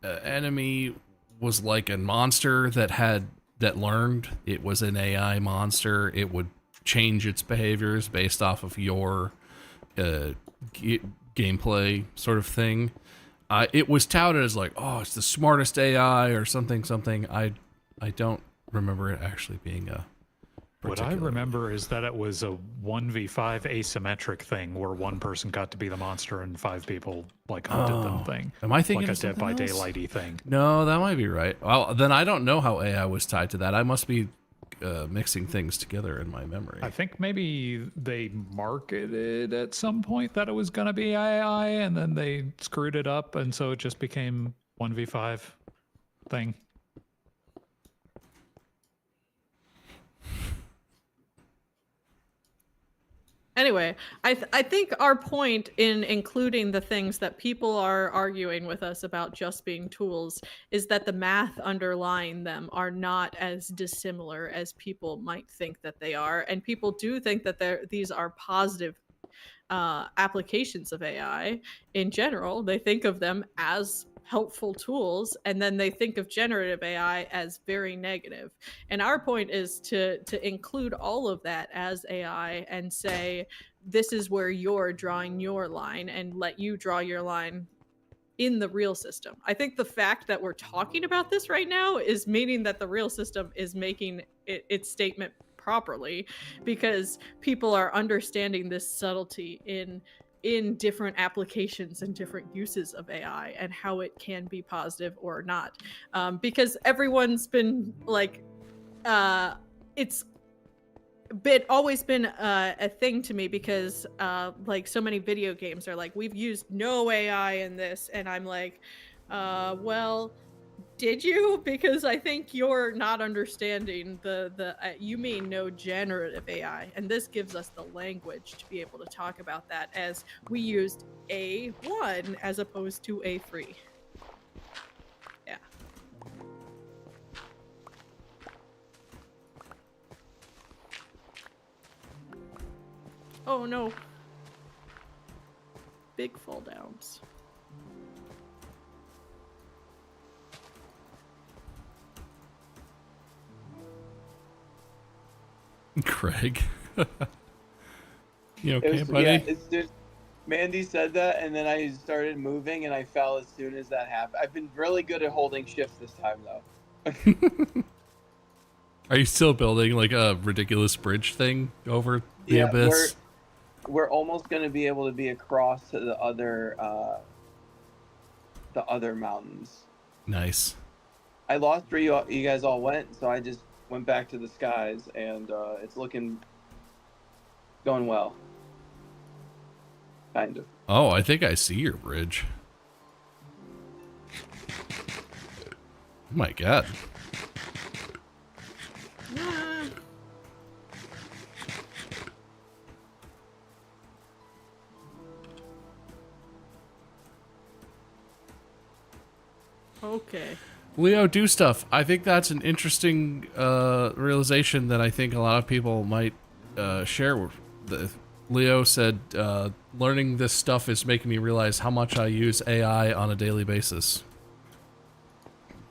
enemy was like a monster that learned. It was an AI monster. It would change its behaviors based off of your gameplay sort of thing. It was touted as like, oh, it's the smartest AI or something. I don't remember it actually being a
What I remember is that it was a 1v5 asymmetric thing where one person got to be the monster and 5 people like hunted them thing.
Am I thinking
like a
of
Dead by
something else?
Daylight-y thing?
No, that might be right. Well, then I don't know how AI was tied to that. I must be mixing things together in my memory.
I think maybe they marketed at some point that it was going to be AI and then they screwed it up and so it just became 1v5 thing.
Anyway, I think our point in including the things that people are arguing with us about just being tools is that the math underlying them are not as dissimilar as people might think that they are. And people do think that these are positive applications of AI in general. They think of them as helpful tools, and then they think of generative AI as very negative. And our point is to include all of that as AI and say this is where you're drawing your line and let you draw your line in the real system. I think the fact that we're talking about this right now is meaning that the real system is making its statement properly, because people are understanding this subtlety in different applications and different uses of AI and how it can be positive or not. Because everyone's been like, it's always been a thing to me, because like so many video games are like, we've used no AI in this, and I'm like, well, did you? Because I think you're not understanding the you mean no generative AI, and this gives us the language to be able to talk about that, as we used A1 as opposed to A3. Yeah. Oh no. Big fall downs.
Craig. You
It
okay,
was,
buddy?
yeah, it's just Mandy said that, and then I started moving, and I fell as soon as that happened. I've been really good at holding shifts this time, though.
Are you still building like a ridiculous bridge thing over the abyss?
We're almost going to be able to be across to the other mountains.
Nice.
I lost where you guys all went, so I just went back to the skies, and it's going well. Kind of.
Oh, I think I see your bridge. Oh my god.
Okay.
Leo, do stuff. I think that's an interesting realization that I think a lot of people might share. Leo said, learning this stuff is making me realize how much I use AI on a daily basis.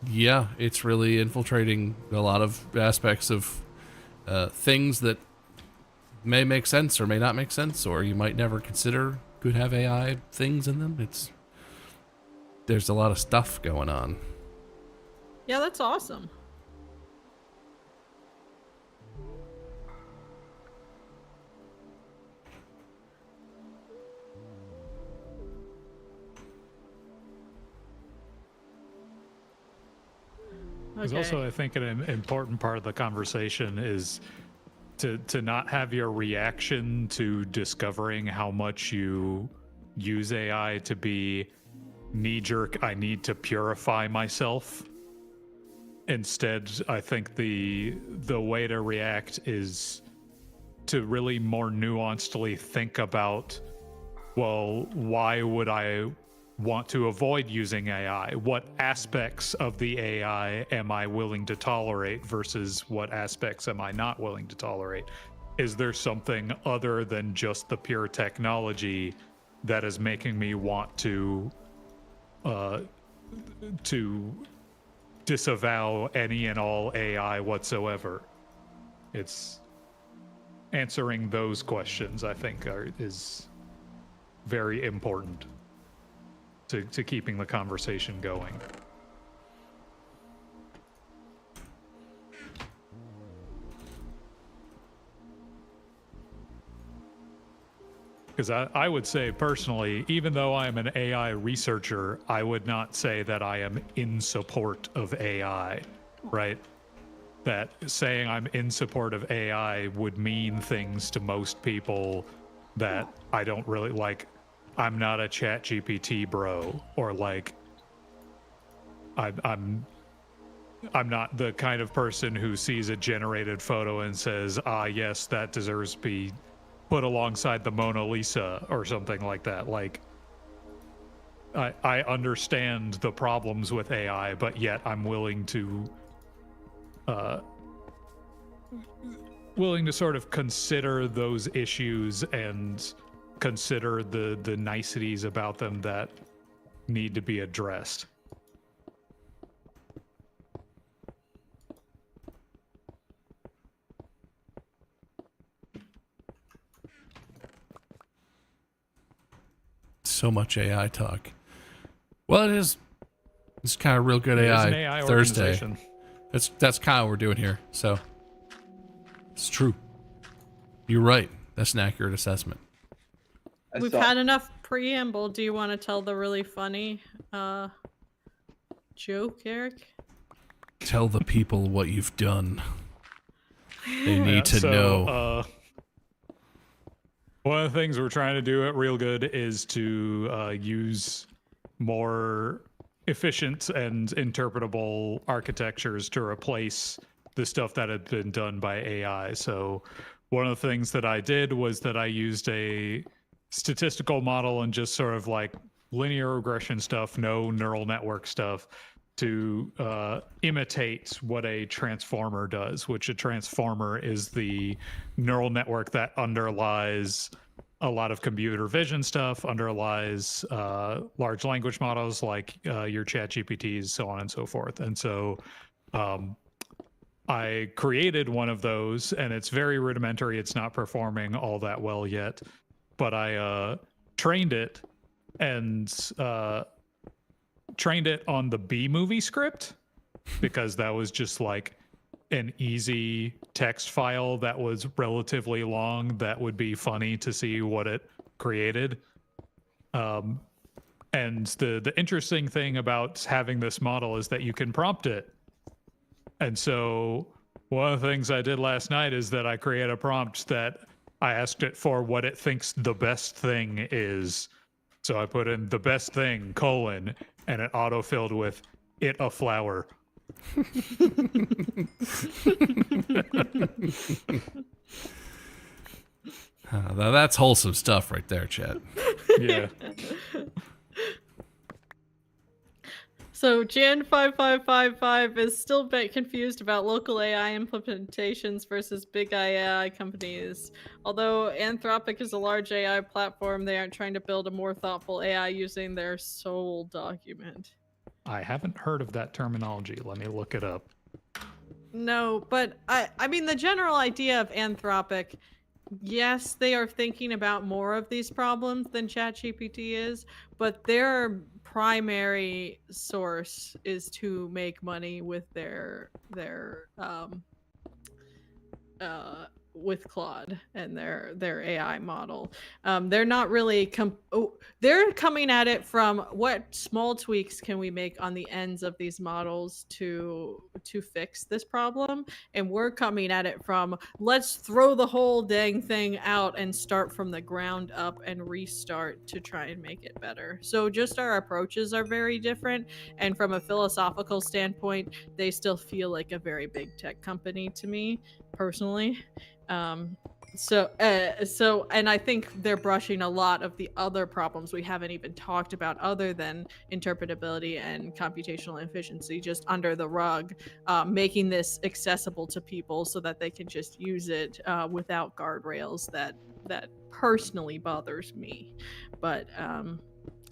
Yeah, it's really infiltrating a lot of aspects of things that may make sense or may not make sense, or you might never consider could have AI things in them. There's a lot of stuff going on.
Yeah, that's awesome.
There's also, I think, an important part of the conversation is to not have your reaction to discovering how much you use AI to be knee-jerk, I need to purify myself. Instead, I think the way to react is to really more nuancedly think about, well, why would I want to avoid using AI? What aspects of the AI am I willing to tolerate versus what aspects am I not willing to tolerate? Is there something other than just the pure technology that is making me want to disavow any and all AI whatsoever? It's answering those questions, I think, is very important to keeping the conversation going. Because I would say personally, even though I am an AI researcher, I would not say that I am in support of AI, right? That saying I'm in support of AI would mean things to most people that I don't really like. I'm not a ChatGPT bro, or like I'm not the kind of person who sees a generated photo and says, ah, yes, that deserves to be put alongside the Mona Lisa or something like that. Like, I understand the problems with AI, but yet I'm willing to sort of consider those issues and consider the niceties about them that need to be addressed.
So much AI talk. Well, it is. It's kind of real good
It is
AI,
an AI
Thursday.
organization.
That's kind of what we're doing here. So it's true. You're right. That's an accurate assessment.
We've had enough preamble. Do you want to tell the really funny joke, Eric?
Tell the people what you've done. They need to
so,
know.
One of the things we're trying to do at Real Good is to use more efficient and interpretable architectures to replace the stuff that had been done by AI. So one of the things that I did was that I used a statistical model and just sort of like linear regression stuff, no neural network stuff, to imitate what a transformer does, which a transformer is the neural network that underlies a lot of computer vision stuff, underlies large language models like your ChatGPTs, so on and so forth. And so I created one of those, and it's very rudimentary. It's not performing all that well yet, but I trained it and trained it on the B-movie script, because that was just like an easy text file that was relatively long that would be funny to see what it created. And the interesting thing about having this model is that you can prompt it. And so one of the things I did last night is that I created a prompt that I asked it for what it thinks the best thing is. So I put in the best thing, : and it autofilled with it a flower.
That's wholesome stuff right there, Chad.
Yeah.
So Jan 5555 is still a bit confused about local AI implementations versus big AI companies. Although Anthropic is a large AI platform, they aren't trying to build a more thoughtful AI using their SOL document.
I haven't heard of that terminology. Let me look it up.
No, but I mean the general idea of Anthropic, yes, they are thinking about more of these problems than ChatGPT is, but their primary source is to make money with their with Claude and their AI model. They're not really they're coming at it from what small tweaks can we make on the ends of these models to fix this problem, and we're coming at it from let's throw the whole dang thing out and start from the ground up and restart to try and make it better. So just our approaches are very different, and from a philosophical standpoint, they still feel like a very big tech company to me personally. And I think they're brushing a lot of the other problems we haven't even talked about, other than interpretability and computational efficiency, just under the rug, making this accessible to people so that they can just use it without guardrails. That personally bothers me, but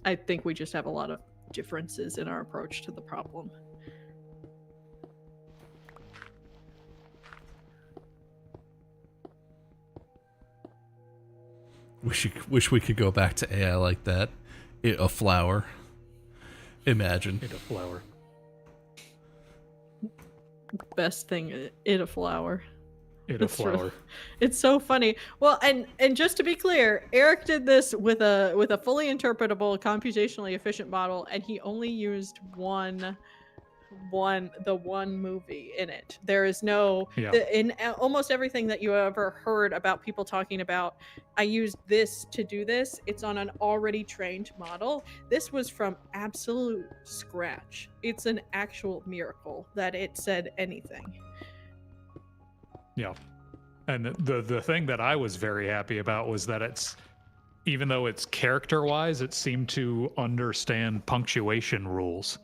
I think we just have a lot of differences in our approach to the problem.
Wish we could go back to AI like that. A flower. Imagine.
Need a flower.
Best thing, it a flower.
Need a
It's true.
flower.
It's so funny. Well, and just to be clear, Eric did this with a fully interpretable, computationally efficient model, and he only used the one movie in it. There is no
Yeah.
in almost everything that you ever heard about people talking about, I used this to do this, it's on an already trained model. This was from absolute scratch. It's an actual miracle that it said anything.
Yeah. And the thing that I was very happy about was that it's, even though it's character wise, it seemed to understand punctuation rules.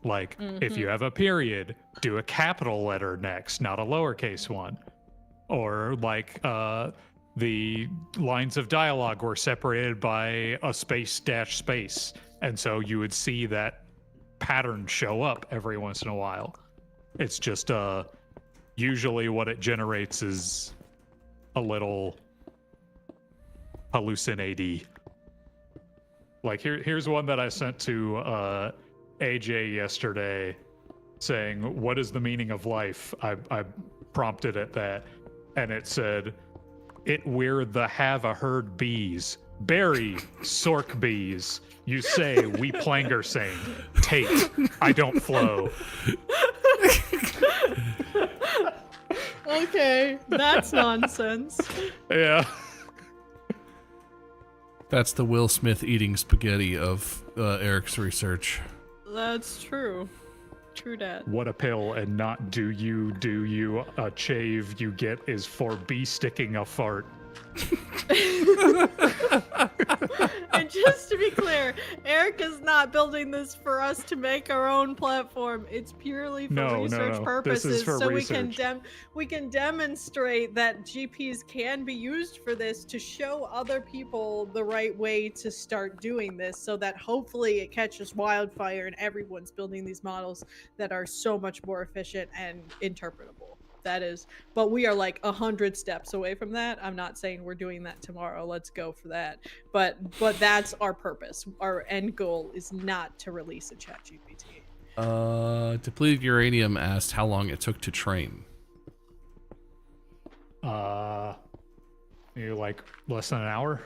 Like, if you have a period, do a capital letter next, not a lowercase one. Or like the lines of dialogue were separated by a space dash space. And so you would see that pattern show up every once in a while. It's just usually what it generates is a little hallucinate-y. Like here's one that I sent to AJ yesterday saying, what is the meaning of life? I prompted it that, and it said, it we're the have a herd bees. Berry, sork bees. You say, we planger sing. Take, I don't flow.
Okay, that's nonsense.
Yeah.
That's the Will Smith eating spaghetti of Eric's research.
That's true. True dat.
What a pill, and not do you a chave you get is for bee sticking a fart.
And just to be clear, Eric is not building this for us to make our own platform. It's purely for research
This
purposes,
is for
so
research.
we can demonstrate that GPs can be used for this to show other people the right way to start doing this, so that hopefully it catches wildfire and everyone's building these models that are so much more efficient and interpretable. That is, but we are like 100 steps away from that. I'm not saying we're doing that tomorrow. Let's go for that. But that's our purpose. Our end goal is not to release a ChatGPT.
Depleted Uranium asked how long it took to train.
You like less than an hour?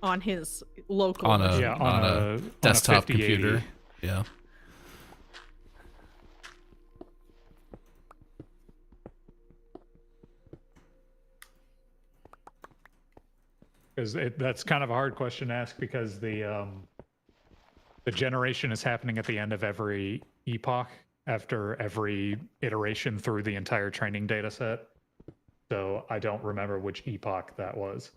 On his local
On a,
machine.
Yeah,
on a desktop
5080.
computer. Yeah.
Because that's kind of a hard question to ask, because the generation is happening at the end of every epoch, after every iteration through the entire training data set. So I don't remember which epoch that was.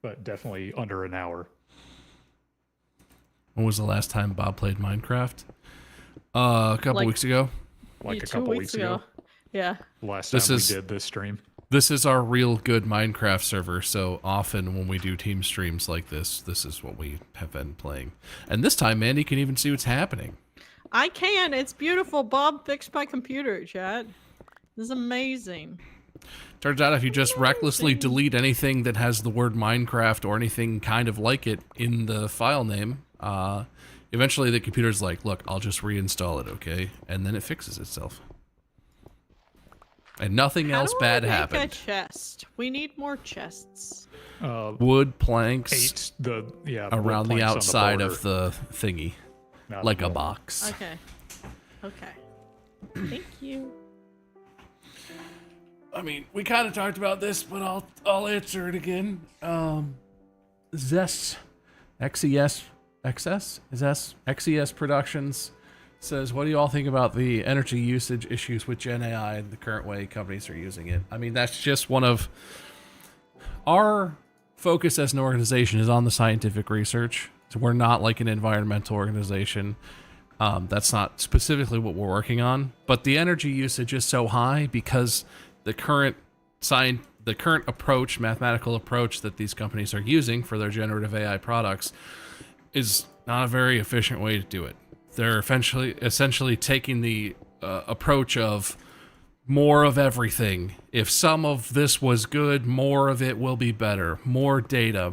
But definitely under an hour.
When was the last time Bob played Minecraft? A couple
Like-
weeks ago.
Like
Yeah,
a
2
couple weeks ago.
Yeah.
Last
This
time
is-
we did this stream.
This is our real good Minecraft server, so often when we do team streams like this is what we have been playing. And this time, Mandy can even see what's happening.
I can. It's beautiful. Bob fixed my computer, chat. This is amazing.
Turns out if you just recklessly delete anything that has the word Minecraft or anything kind of like it in the file name, eventually the computer's like, look, I'll just reinstall it, okay? And then it fixes itself. And nothing else bad happened.
A chest. We need more chests.
Wood planks
Wood
around the
planks on
outside
border,
of the thingy,
not
like a
wall.
box.
Okay. Okay. Thank you.
I mean, we kind of talked about this, but I'll answer it again. XES Productions says, what do you all think about the energy usage issues with Gen AI and the current way companies are using it? I mean, that's just one of our focus as an organization is on the scientific research. So we're not like an environmental organization. That's not specifically what we're working on, but the energy usage is so high because the current approach, mathematical approach that these companies are using for their generative AI products is not a very efficient way to do it. They're essentially taking the approach of more of everything. If some of this was good, more of it will be better. More data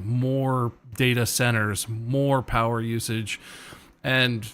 centers, more power usage. And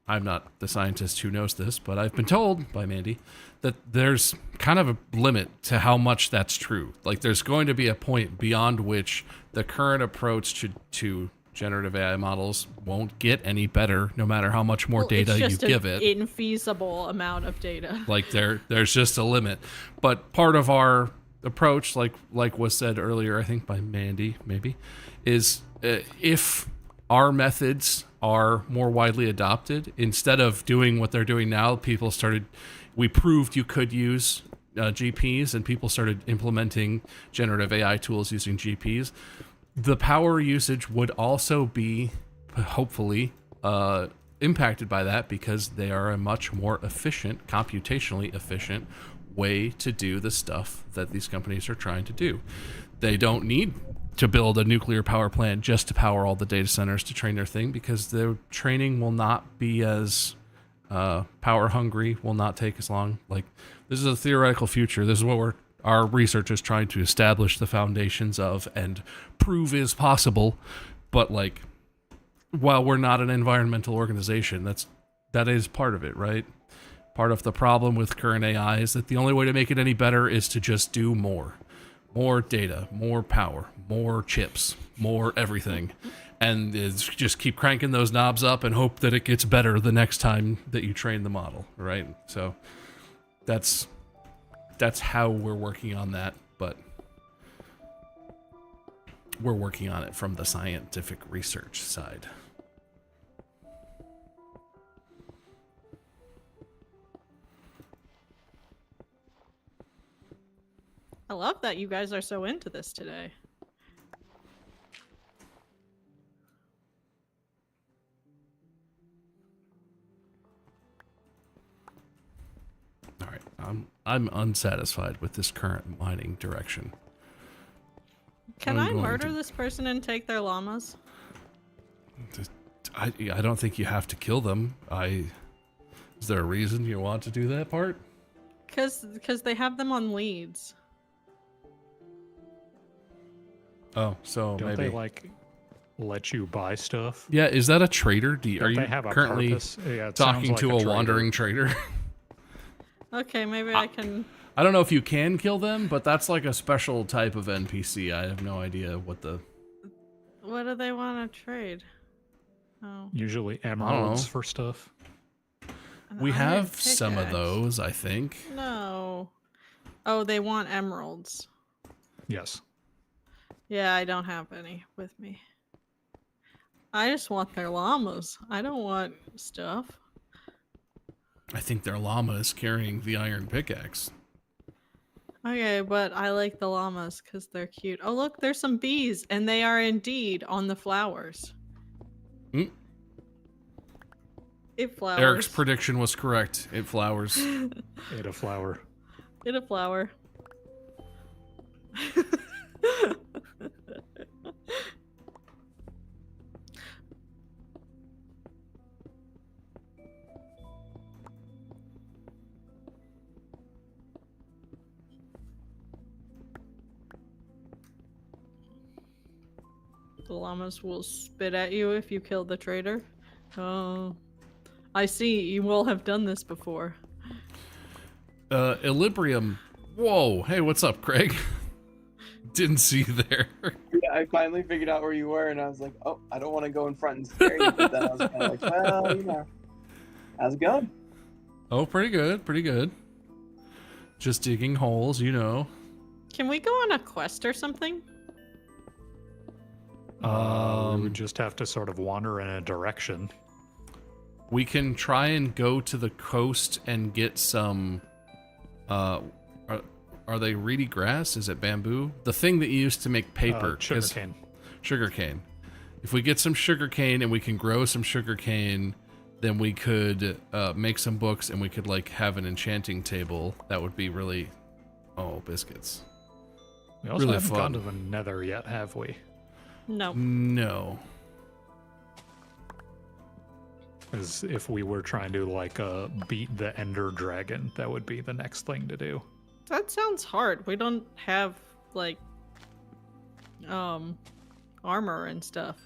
I'm not the scientist who knows this, but I've been told by Mandy that there's kind of a limit to how much that's true. Like there's going to be a point beyond which the current approach to generative AI models won't get any better, no matter how much more data you give it.
It's just an infeasible amount of data.
Like there's just a limit. But part of our approach, like was said earlier, I think by Mandy maybe, is if our methods are more widely adopted, instead of doing what they're doing now, we proved you could use GPs, and people started implementing generative AI tools using GPs. The power usage would also be hopefully impacted by that because they are a much more efficient, computationally efficient way to do the stuff that these companies are trying to do. They don't need to build a nuclear power plant just to power all the data centers to train their thing, because the training will not be as power hungry, will not take as long. Like, this is a theoretical future. This is what our research is trying to establish the foundations of and prove is possible. But like, while we're not an environmental organization, that is part of it, right? Part of the problem with current AI is that the only way to make it any better is to just do more data, more power, more chips, more everything. And it's just keep cranking those knobs up and hope that it gets better the next time that you train the model, right? So that's how we're working on that, but we're working on it from the scientific research side.
I love that you guys are so into this today.
All right, I'm unsatisfied with this current mining direction.
Can I murder this person and take their llamas?
I don't think you have to kill them. Is there a reason you want to do that part?
Because they have them on leads.
Oh, so
Don't
maybe
they like let you buy stuff?
Yeah, is that a trader? Are
Don't
you
they have a
currently
purpose? Yeah, it
talking
sounds
to
like
a
trader.
wandering trader?
Okay, maybe I can...
I don't know if you can kill them, but that's like a special type of NPC. I have no idea what the...
What do they want to trade? Oh.
Usually emeralds for stuff.
An
We
iron
have some of
pickaxe.
those, I think.
No. Oh, they want emeralds.
Yes.
Yeah, I don't have any with me. I just want their llamas. I don't want stuff.
I think their llama is carrying the iron pickaxe.
Okay, but I like the llamas because they're cute. Oh, look, there's some bees, and they are indeed on the flowers.
Mm.
It flowers.
Eric's prediction was correct. It flowers.
Ate a flower.
It a flower. The llamas will spit at you if you kill the trader. Oh, I see. You will have done this before.
Equilibrium. Whoa. Hey, what's up, Craig? Didn't see you there.
Yeah, I finally figured out where you were, and I was like, oh, I don't want to go in front and scare you. But then I was kind of like, well, you know, how's it going?
Oh, pretty good. Pretty good. Just digging holes, you know.
Can we go on a quest or something?
We would just have to sort of wander in a direction.
we can try and go to the coast and get some. Are they reedy grass? Is it bamboo? The thing that you use to make paper.
Sugarcane.
Sugarcane. If we get some sugarcane and we can grow some sugarcane, then we could make some books and we could like have an enchanting table. That would be really, biscuits.
We also
Really
haven't
fun.
gone to the Nether yet, have we?
No.
No.
As if we were trying to like beat the Ender Dragon, that would be the next thing to do.
That sounds hard. We don't have like armor and stuff.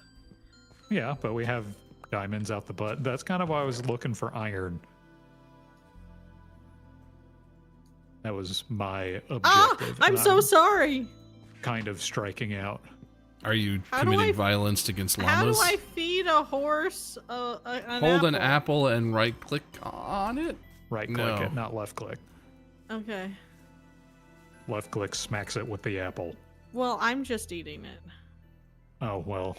Yeah, but we have diamonds out the butt. That's kind of why I was looking for iron. That was my objective.
I'm
and
so sorry.
kind of striking out.
Are you
How do
committing
I-
violence against
How do
llamas?
I feed a horse an
Hold
apple?
an apple and right click on it?
Right click
No.
it, not left click.
Okay.
Left click smacks it with the apple.
Well, I'm just eating it.
Oh, well.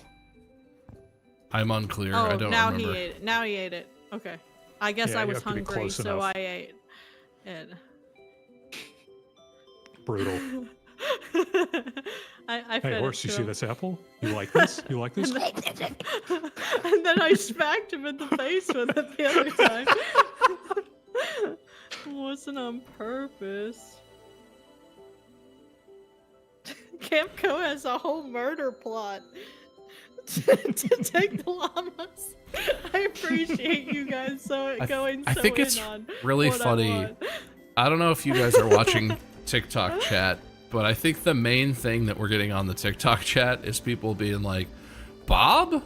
I'm unclear. I
Oh,
don't
now
remember.
he ate it. Now he ate it. Okay. I guess
Yeah,
I
you
was
have to be
hungry,
close
so
enough.
I ate it.
Brutal.
I fed
Hey,
it
horse,
to
you see
him.
this apple? You like this? You like this?
And then I smacked him in the face with it the other time. It wasn't on purpose. Campco has a whole murder plot to take the llamas. I appreciate you guys going
I
so
think
in
it's
on
really
what I
funny.
want.
I don't know if you guys are watching TikTok chat, but I think the main thing that we're getting on the TikTok chat is people being like, Bob?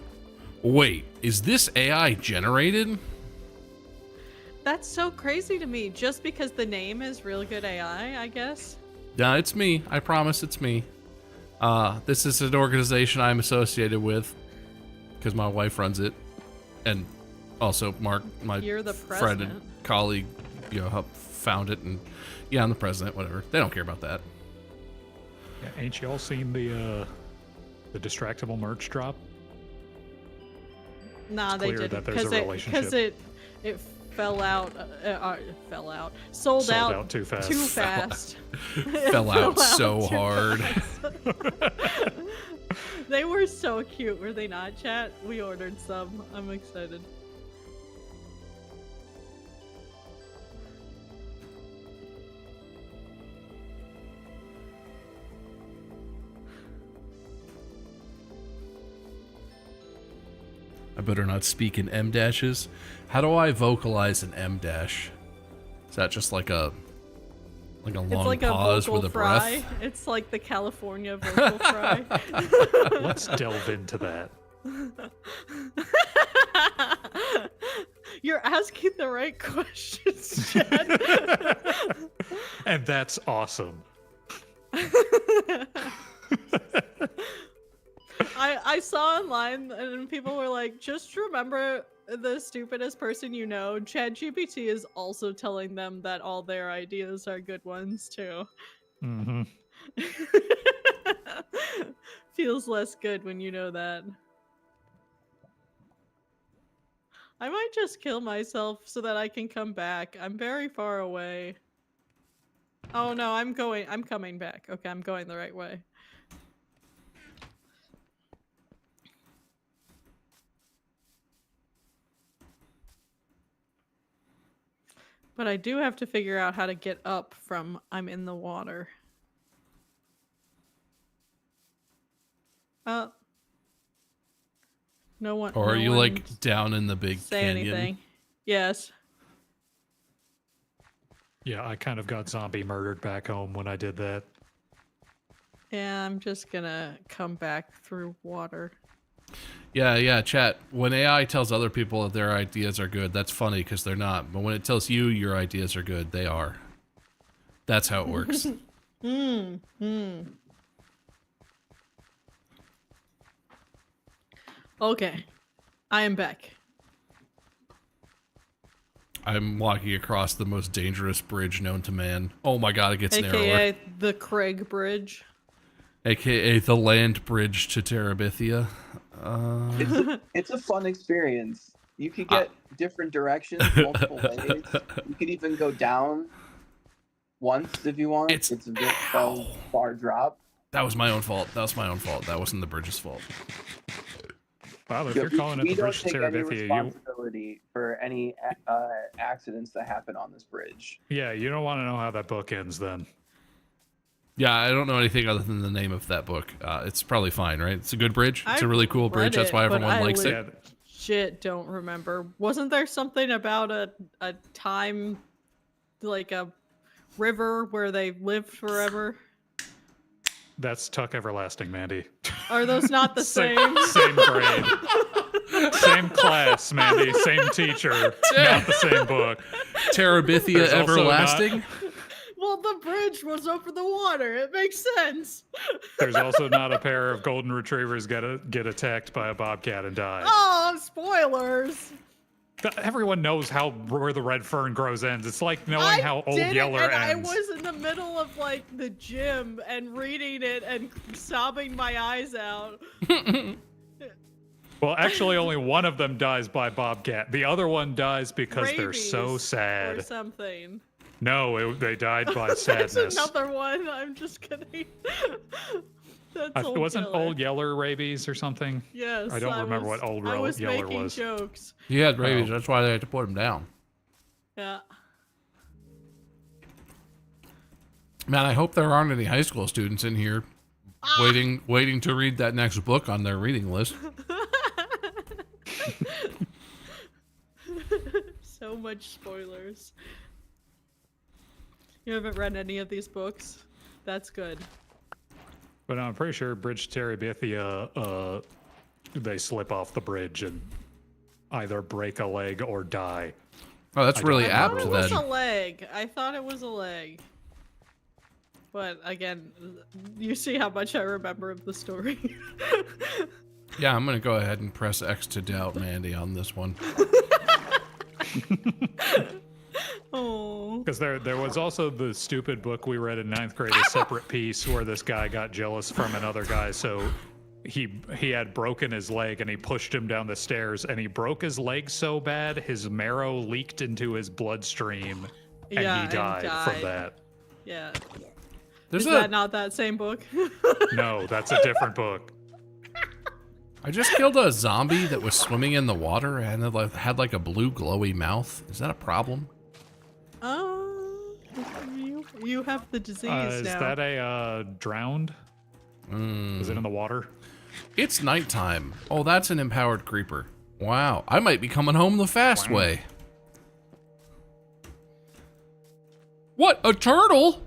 Wait, is this AI generated?
That's so crazy to me. Just because the name is really good AI, I guess.
No, it's me. I promise it's me. This is an organization I'm associated with because my wife runs it. And also Mark, my
You're the
friend and
president.
colleague, helped found it. And yeah, I'm the president, whatever. They don't care about that.
Yeah, ain't y'all seen the distractible merch drop?
Nah, they
clear
didn't
that there's a
because
relationship.
it fell out. Sold out
too fast.
too fast.
Fell out so
too
hard.
fast. They were so cute, were they not, chat? We ordered some. I'm excited.
I better not speak in M dashes. How do I vocalize an M dash? Is that just like a long
It's like
pause
a vocal
with a
fry.
breath?
It's like the California vocal fry.
Let's delve into that.
You're asking the right questions, Chad.
And that's awesome.
I saw online and people were like, just remember the stupidest person you know. ChatGPT is also telling them that all their ideas are good ones too.
Mm-hmm.
Feels less good when you know that. I might just kill myself so that I can come back. I'm very far away. Oh no, I'm coming back. Okay, I'm going the right way. But I do have to figure out how to get up from I'm in the water. No one.
Or are
no
you
one
like down in the big
say
canyon?
anything? Yes.
Yeah, I kind of got zombie murdered back home when I did that.
Yeah, I'm just gonna come back through water.
Yeah, chat. When AI tells other people that their ideas are good, that's funny because they're not. But when it tells you your ideas are good, they are. That's how it works.
Okay, I am back.
I'm walking across the most dangerous bridge known to man. Oh my god, it gets narrower.
AKA the Craig Bridge.
AKA the land bridge to Terabithia.
It's a fun experience. You could get different directions, multiple ways. You could even go down once if you want.
It's
a bit far drop.
That was my own fault. That wasn't the bridge's fault.
Wow, if you're calling it
We
the
don't
bridge to
take any
Terabithia,
responsibility for any accidents that happen on this bridge.
you don't want to know how that book ends then.
Yeah, I don't know anything other than the name of that book. It's probably fine, right? It's a good bridge. It's a really cool bridge. That's why everyone likes it.
Shit, don't remember. Wasn't there something about a time, like a river where they lived forever?
That's Tuck Everlasting, Mandy.
Are those not the same?
Same grade. Same class, Mandy. Same teacher. Not the same book.
Terabithia
There's also
Everlasting?
Well, the bridge was over the water. It makes sense.
There's also not a pair of golden retrievers get attacked by a bobcat and die.
Oh, spoilers!
Everyone knows where the red fern grows ends. It's like knowing how Old Yeller ends.
I was in the middle of like the gym and reading it and sobbing my eyes out.
Well, actually, only one of them dies by bobcat. The other one dies because they're so
Rabies
sad.
or something.
No, they died by sadness.
There's another one. I'm just kidding. That's
Wasn't
Yeller.
Old Yeller rabies or something?
Yes.
I don't remember what Old Yeller was.
I was making jokes.
He had rabies. That's why they had to put him down.
Yeah.
Man, I hope there aren't any high school students in here waiting to read that next book on their reading list.
So much spoilers. You haven't read any of these books? That's good.
But I'm pretty sure Bridge to Terabithia, they slip off the bridge and either break a leg or die.
Oh, that's really
I
apt
thought it was
then.
a leg. I thought it was a leg. But again, you see how much I remember of the story.
Yeah, I'm going to go ahead and press X to doubt Mandy on this one.
Oh.
Because there was also the stupid book we read in 9th grade, a separate piece where this guy got jealous from another guy, so he had broken his leg and he pushed him down the stairs and he broke his leg so bad his marrow leaked into his bloodstream and he died from that.
Yeah.
Is
that not that same book?
No, that's a different book.
I just killed a zombie that was swimming in the water and it had like a blue glowy mouth. Is that a problem?
You have the disease now.
Is that a drowned? Is it in the water?
It's nighttime. Oh, that's an empowered creeper. Wow, I might be coming home the fast way. What? A turtle?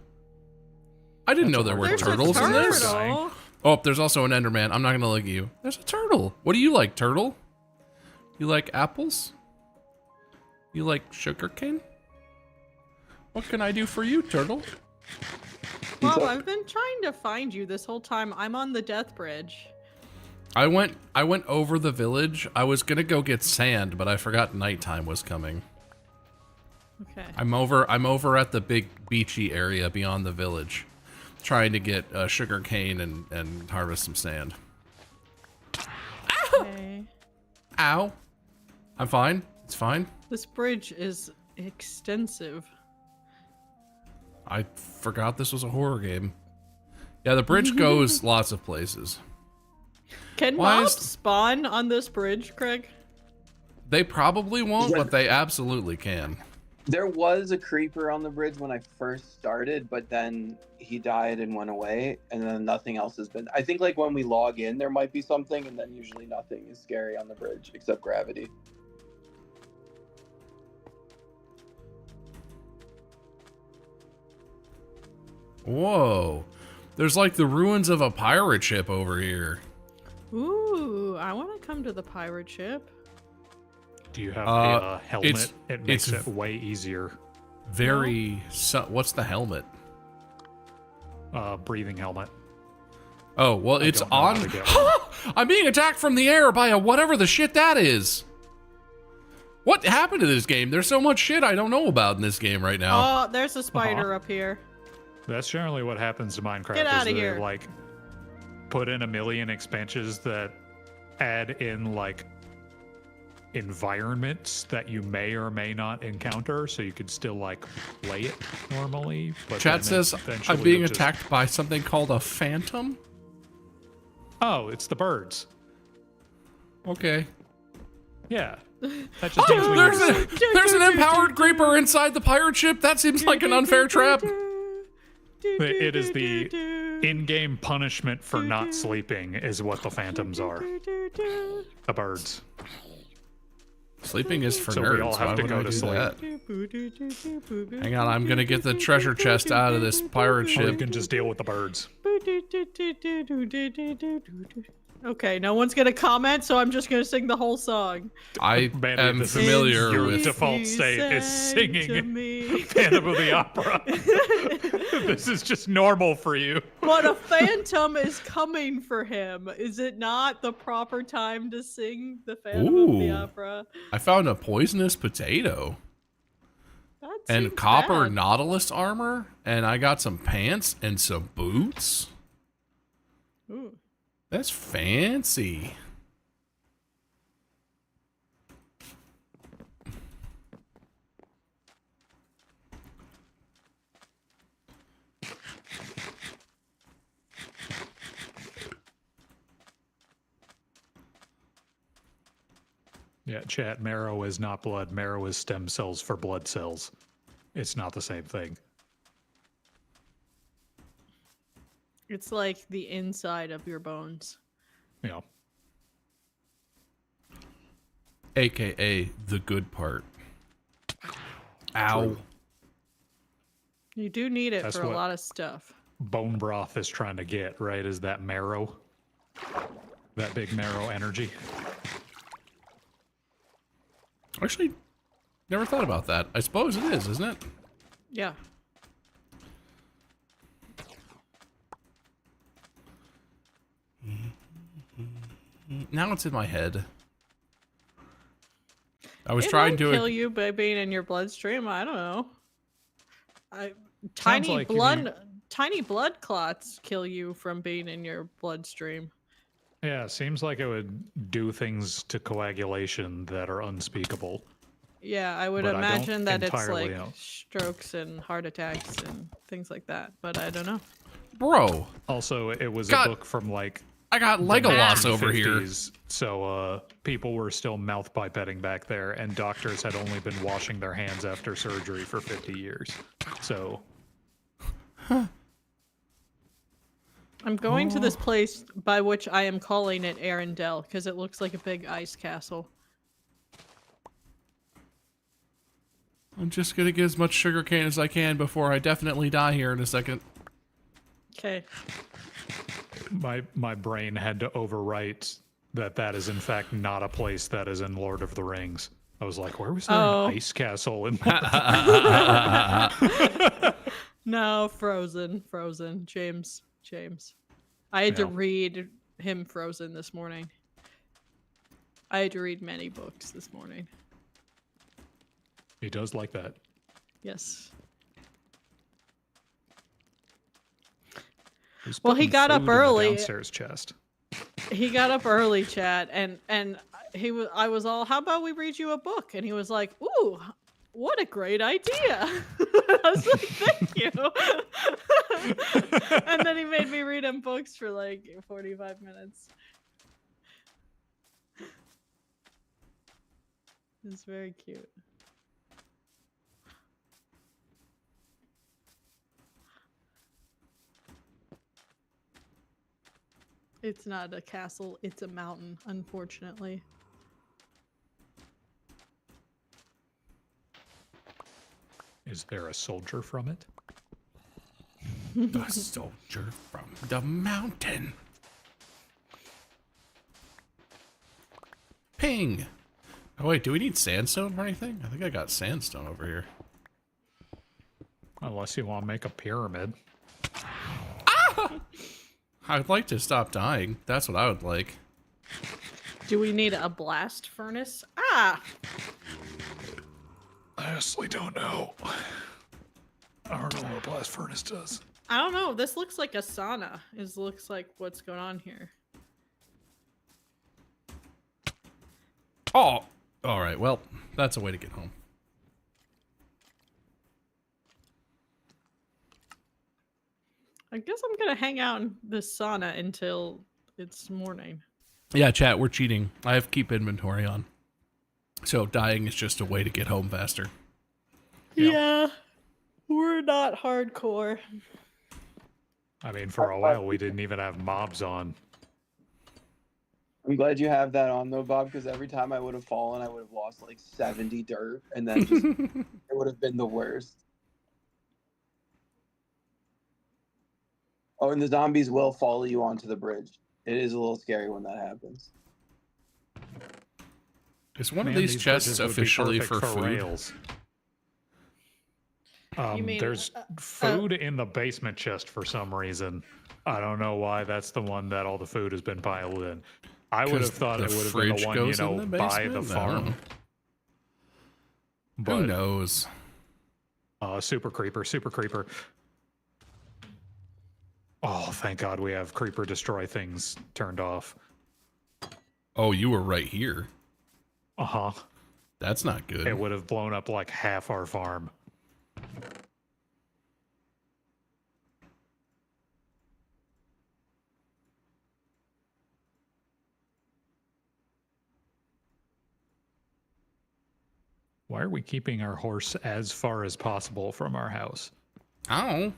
I didn't know there were
There's
turtles
a
in this.
turtle.
Oh, there's also an Enderman. I'm not gonna look at you. There's a turtle. What do you like, turtle? You like apples? You like sugarcane? What can I do for you, turtle?
Well, I've been trying to find you this whole time. I'm on the death bridge.
I went over the village. I was gonna go get sand, but I forgot nighttime was coming.
Okay.
I'm over at the big beachy area beyond the village, trying to get sugar cane and harvest some sand.
Okay.
Ow! I'm fine. It's fine.
This bridge is extensive.
I forgot this was a horror game. Yeah, the bridge goes lots of places.
Can
Why
mobs
is-
spawn on this bridge, Craig?
They probably won't, but they absolutely can.
There was a creeper on the bridge when I first started, but then he died and went away, and then nothing else has been. I think like when we log in, there might be something, and then usually nothing is scary on the bridge except gravity.
Whoa. There's like the ruins of a pirate ship over here.
Ooh, I want to come to the pirate ship.
Do you have a helmet?
it's-
It makes
it's-
it way easier.
What's the helmet?
Breathing helmet.
Oh, well, it's
don't know how
on.
to get one.
I'm being attacked from the air by a whatever the shit that is. What happened to this game? There's so much shit I don't know about in this game right now.
Oh, there's a spider up here.
That's generally what happens to Minecraft.
Get
is
outta
they,
here.
like put in a million expansions that add in like environments that you may or may not encounter, so you could still like play it normally. But
Chat
then
says
eventually
I'm being
you'll just-
attacked by something called a phantom.
Oh, it's the birds.
Okay.
Yeah. That just
Oh,
means we
there's an empowered creeper inside the pirate ship. That seems like an unfair trap.
It is the in-game punishment for not sleeping is what the phantoms are. The birds.
Sleeping is for
So
nerds.
we all have
Why
to
would
go
I
to
do
sleep.
that? Hang on, I'm gonna get the treasure chest out of this pirate
Or you
ship.
can just deal with the birds.
Okay, no one's gonna comment, so I'm just gonna sing the whole song.
I
Manny,
am
this is
familiar
your
with.
default state is
Sang to
singing
me.
Phantom of the Opera. This is just normal for you.
But a phantom is coming for him. Is it not the proper time to sing the Phantom of the
Ooh.
Opera?
I found a poisonous potato
That
and
seems
copper
bad.
nautilus armor, and I got some pants and some boots.
Ooh.
That's fancy.
Yeah, chat, marrow is not blood. Marrow is stem cells for blood cells. It's not the same thing.
It's like the inside of your bones.
You know,
AKA the good part. Ow.
True.
You do need it
That's
for a
what-
lot of stuff.
bone broth is trying to get, right? Is that marrow? That big marrow energy?
Actually, never thought about that. I suppose it is, isn't it?
Yeah.
Now it's in my head. I was
It
trying
might
to
kill you by being in your bloodstream. I don't know. Tiny
like you
blood, tiny blood clots kill you from being in your bloodstream.
Yeah, seems like it would do things to coagulation that are unspeakable.
Yeah, I would
But I don't
imagine that it's
entirely
like
know.
strokes and heart attacks and things like that. But I don't know.
Bro,
Also, it was
God.
a book from like
I got
the
Legolas over here.
1950s, so people were still mouth pipetting back there, and doctors had only been washing their hands after surgery for 50 years. So
I'm going to this
Oh.
place by which I am calling it Arendelle because it looks like a big ice castle.
I'm just gonna get as much sugarcane as I can before I definitely die here in a second.
Okay.
my brain had to overwrite that is in fact not a place that is in Lord of the Rings. I was like, where was there
Oh.
an ice castle in
No, Frozen. James. I had to
Yeah.
read him Frozen this morning. I had to read many books this morning.
He does like that.
Yes.
Who's
Well, he
putting
got up
food in the
early.
downstairs chest. He
He got up early, chat, and I was all, how about we read you a book? And he was like, ooh, what a great idea. I was like, thank you. And then he made me read him books for like 45 minutes. It's very cute. It's not a castle, it's a mountain, unfortunately.
Is there a soldier from it?
The soldier from the mountain. Ping. Oh wait, do we need sandstone or anything? I think I got sandstone over here.
Unless you want to make a pyramid.
I'd like to stop dying. That's what I would like.
Do we need a blast furnace? Ah!
I honestly don't know. I don't know what a blast furnace does.
I don't know. This looks like a sauna. Looks like what's going on here.
Oh, All right, well, that's a way to get home.
I guess I'm gonna hang out in the sauna until it's morning.
Yeah, chat, we're cheating. I have keep inventory on. So dying is just a way to get home faster.
Yep.
Yeah, we're not hardcore.
I mean, for a while, we didn't even have mobs on.
I'm glad you have that on though, Bob, because every time I would have fallen, I would have lost like 70 dirt, and then just it would have been the worst. Oh, and the zombies will follow you onto the bridge. It is a little scary when that happens.
Is one
Man,
of these
bridges
chests
would be
officially
perfect
for food?
rails.
You mean,
There's food in the basement chest for some reason. I don't know why that's the one that all the food has been piled in. I would
'Cause
have thought
the
it would have been the
fridge
one, you
goes in
know,
the
by the
basement? I don't
farm.
know. Who
But
knows?
super creeper. Oh, thank God we have creeper destroy things turned off.
Oh, you were right here.
Uh-huh.
That's not good.
It would have blown up like half our farm. Why are we keeping our horse as far as possible from our house?
Oh,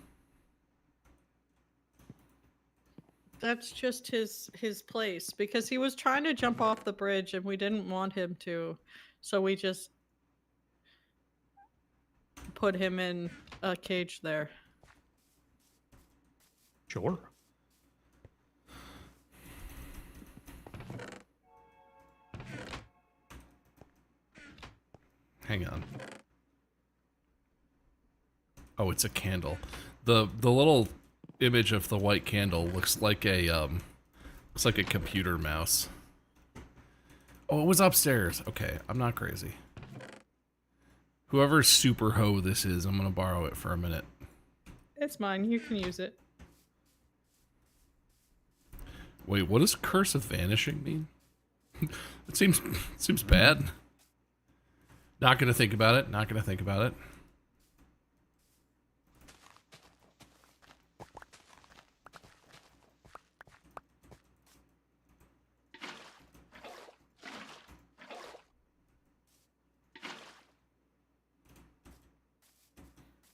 that's just his place because he was trying to jump off the bridge and we didn't want him to, so we just put him in a cage there.
Sure.
hang on. Oh, it's a candle. The little image of the white candle looks like a computer mouse. Oh, it was upstairs. Okay, I'm not crazy. Whoever super hoe this is, I'm gonna borrow it for a minute.
It's mine. You can use it.
Wait, what does Curse of Vanishing mean? It seems bad. Not gonna think about it. Not gonna think about it.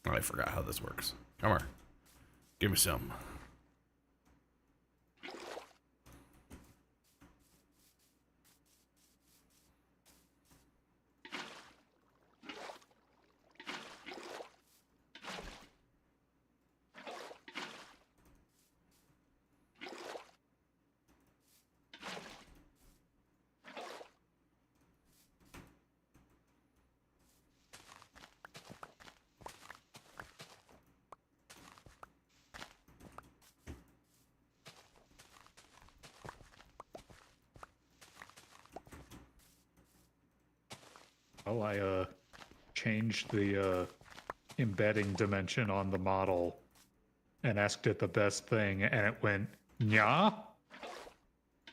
Oh, I forgot how this works. Come on. Give me some.
Oh, I changed the embedding dimension on the model and asked it the best thing, and it went, "Nya?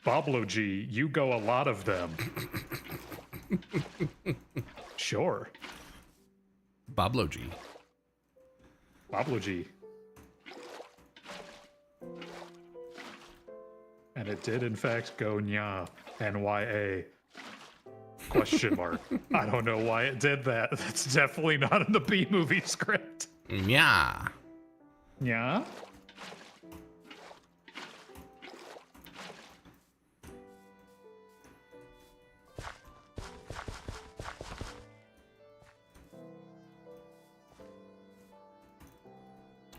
Babloji, you go a lot of them." Sure.
Babloji.
Babloji. And it did, in fact, go nya. N-Y-A. Question mark. I don't know why it did that. That's definitely not in the B-movie script.
Yeah.
Yeah?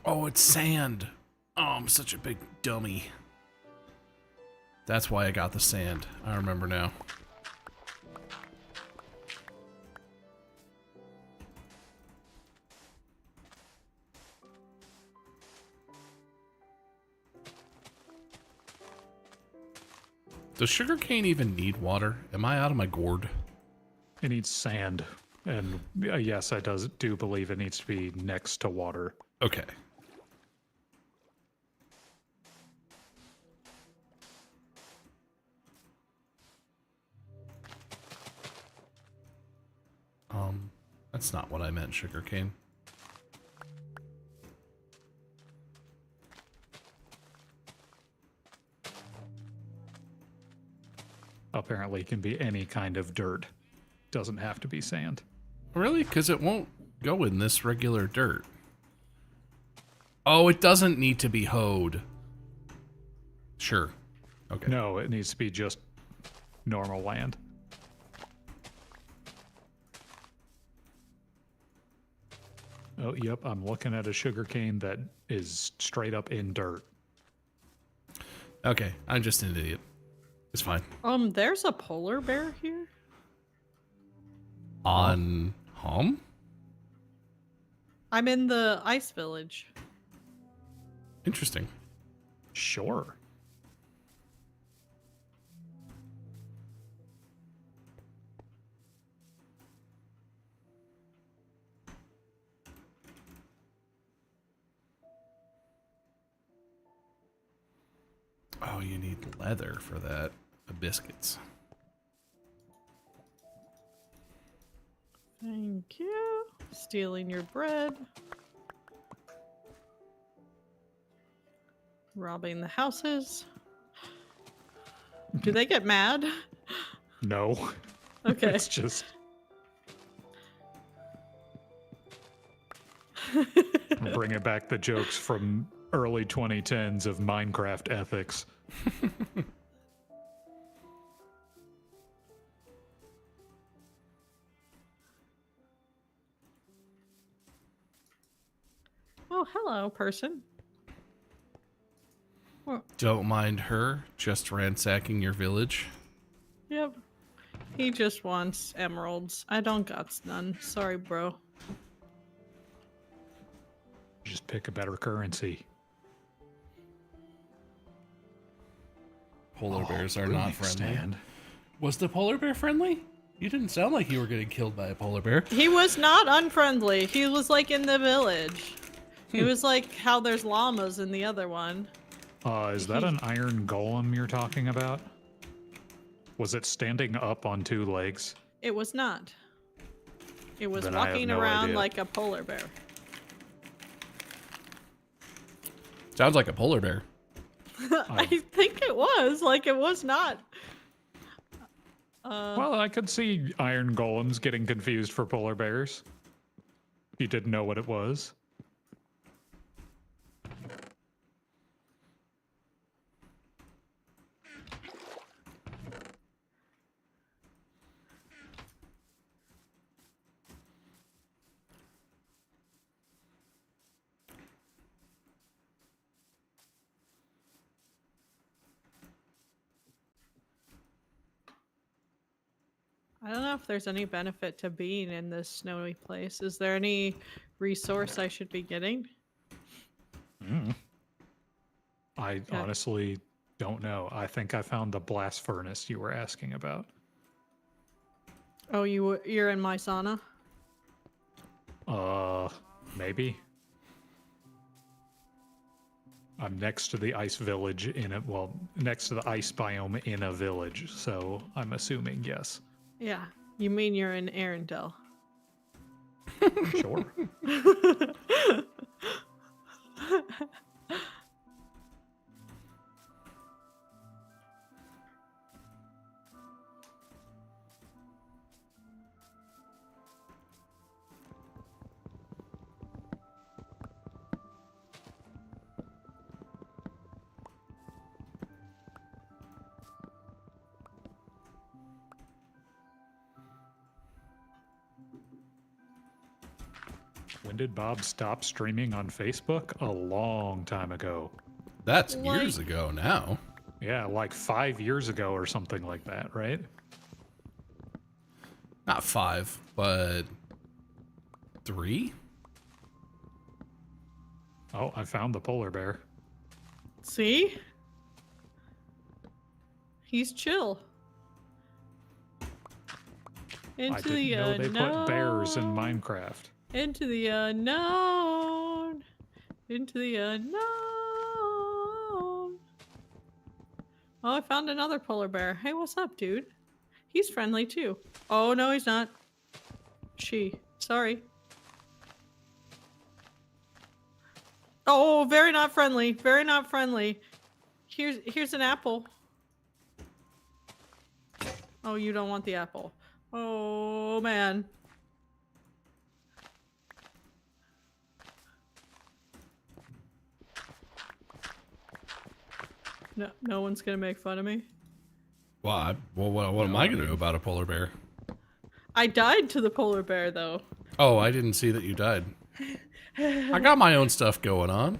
Oh, it's sand. Oh, I'm such a big dummy. That's why I got the sand. I remember now. Does sugarcane even need water? Am I out of my gourd?
It needs sand. And yes, I do believe it needs to be next to water.
Okay. That's not what I meant, sugarcane.
Apparently, it can be any kind of dirt. Doesn't have to be sand.
Really? Because it won't go in this regular dirt. Oh, it doesn't need to be hoed. Sure. Okay.
No, it needs to be just normal land. Oh, yep, I'm looking at a sugarcane that is straight up in dirt.
Okay, I'm just an idiot. It's fine.
There's a polar bear here.
On home?
I'm in the ice village.
Interesting.
Sure.
Oh, you need leather for that. Biscuits.
Thank you. Stealing your bread. Robbing the houses. Do they get mad?
No.
Okay.
It's just bringing back the jokes from early 2010s of Minecraft ethics.
Oh, hello, person.
Don't mind her just ransacking your village.
Yep. He just wants emeralds. I don't got none. Sorry, bro.
Just pick a better currency.
Polar bears are not
Ruining
friendly.
stand.
Was the polar bear friendly? You didn't sound like you were getting killed by a polar bear.
He was not unfriendly. He was like in the village. It was like how there's llamas in the other one.
Is that an iron golem you're talking about? Was it standing up on two legs?
It was not. It was
Then I have
walking
no
around
idea.
like a polar bear.
Sounds like a polar bear.
I think it was. Like, it was not.
Well, I could see iron golems getting confused for polar bears. If you didn't know what it was.
I don't know if there's any benefit to being in this snowy place. Is there any resource I should be getting?
I honestly don't know. I think I found the blast furnace you were asking about.
Oh, you're in my sauna?
Maybe. I'm next to the ice village next to the ice biome in a village, so I'm assuming yes.
Yeah. You mean you're in Arendelle?
Sure. When did Bob stop streaming on Facebook? A long time ago.
That's
Like-
years ago now.
Yeah, like 5 years ago or something like that, right?
Not 5, but 3?
Oh, I found the polar bear.
See? He's chill. Into
I didn't
the
know they
unknown.
put bears in Minecraft.
Into the unknown. Into the unknown. Oh, I found another polar bear. Hey, what's up, dude? He's friendly too. Oh, no, he's not. She. Sorry. Oh, very not friendly. Very not friendly. Here's an apple. Oh, you don't want the apple. Oh, man. No one's gonna make fun of me.
Well, what am I going to do about a polar bear?
I died to the polar bear, though.
Oh, I didn't see that you died. I got my own stuff going on.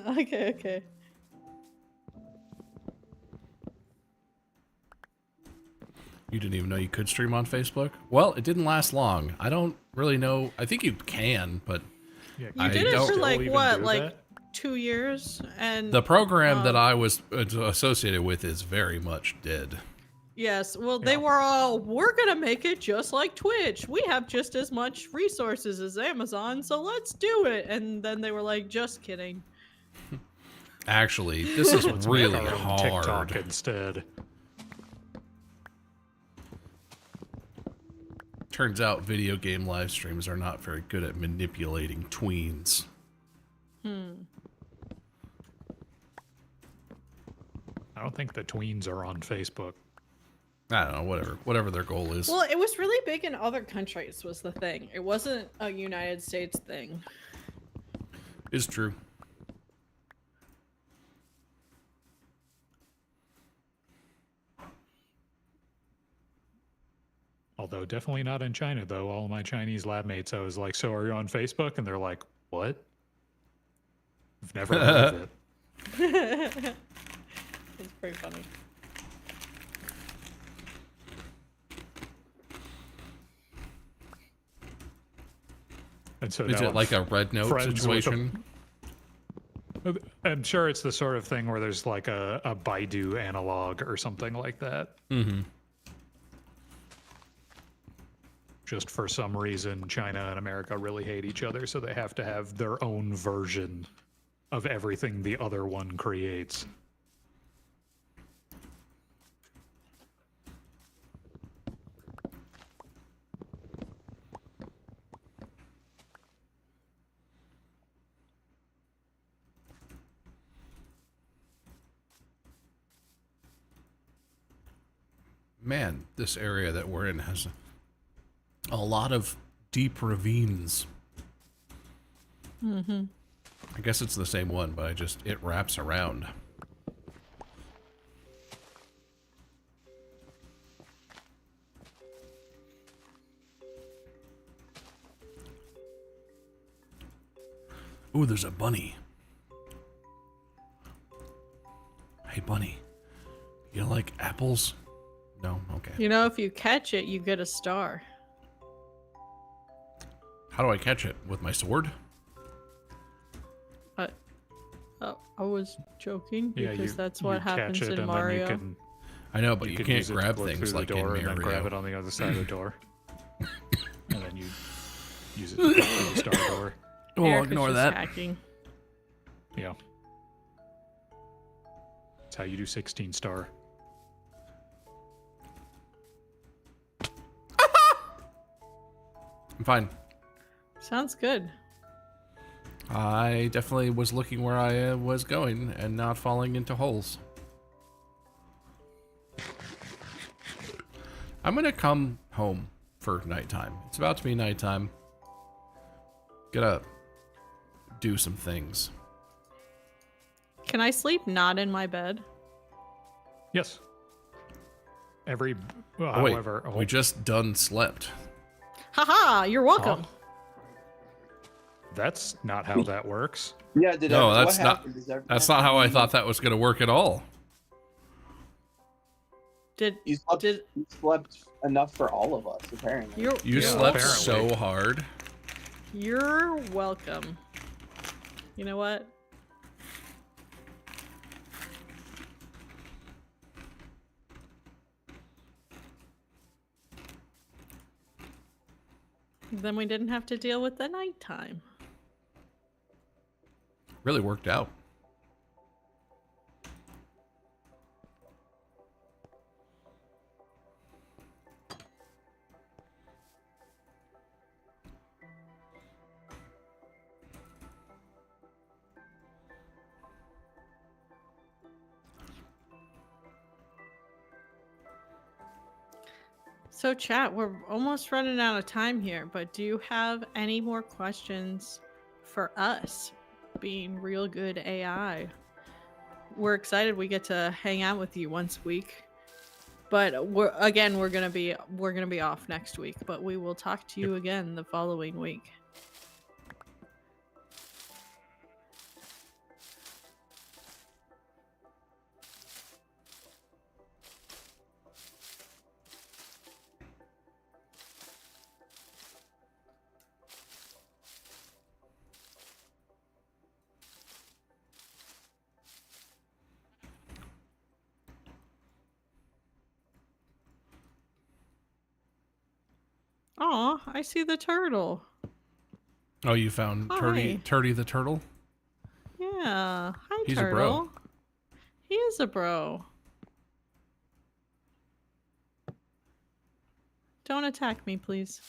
Okay.
You didn't even know you could stream on Facebook? Well, it didn't last long. I don't really know. I think you can, but
Yeah,
You
I
did it
don't
for
still
like
even
what,
do
like
that?
2 years, and
the program that I was associated with is very much dead.
yes, well, they
Yeah.
were all, we're gonna make it just like Twitch. We have just as much resources as Amazon, so let's do it. And then they were like, just kidding.
Actually, this is
Let's make
really
our own TikTok
hard.
instead.
Turns out video game live streams are not very good at manipulating tweens.
I don't think the tweens are on Facebook.
I don't know, whatever their goal is.
Well, it was really big in other countries, was the thing. It wasn't a United States thing.
It's true.
Although definitely not in China, though. All of my Chinese lab mates, I was like, so are you on Facebook? And they're like, what? I've never heard of it.
It's pretty funny.
And so
Is
now
it like a red note
friends with
situation?
I'm sure it's the sort of thing where there's like a Baidu analog or something like that.
Mm-hmm.
Just for some reason, China and America really hate each other, so they have to have their own version of everything the other one creates.
Man, this area that we're in has a lot of deep ravines.
Mm-hmm.
I guess it's the same one, but it wraps around. Ooh, there's a bunny. Hey, bunny. You like apples? No? Okay.
You know, if you catch it, you get a star.
How do I catch it? With my sword?
I was joking
Yeah,
because
you,
that's
you
what
catch
happens
it
in
and
Mario.
then you can
I know, but you
can
can't
use it to
grab
look
things
through
like
the door
in
and then grab it
Mario.
on the other side of the door, and then you use it to get through the star door.
Well,
Eric was
ignore
just
that.
hacking.
Yeah, that's how you do 16 star.
I'm fine.
Sounds good.
I definitely was looking where I was going and not falling into holes. I'm gonna come home for nighttime. It's about to be nighttime. Gotta do some things.
Can I sleep not in my bed?
Yes. Every, well,
Oh, wait,
however,
we just done slept.
Haha, you're welcome.
that's not how that works.
Yeah, did
No,
what
that's not.
happened? Does everyone
That's
have
not how I
to-
thought that was gonna work at all.
Did
You slept enough for all of us, apparently.
you're
You
Yeah,
slept
apparently.
so hard.
you're welcome. You know what? Then we didn't have to deal with the nighttime.
Really worked out.
So, chat, we're almost running out of time here, but do you have any more questions for us, being real good AI? We're excited we get to hang out with you once a week, but we're gonna be off next week, but we will talk to you again the following week. Aw, I see the turtle.
Oh, you found
Hi.
Turdy the turtle?
Yeah. Hi,
He's a
turtle.
bro.
He is a bro. Don't attack me, please.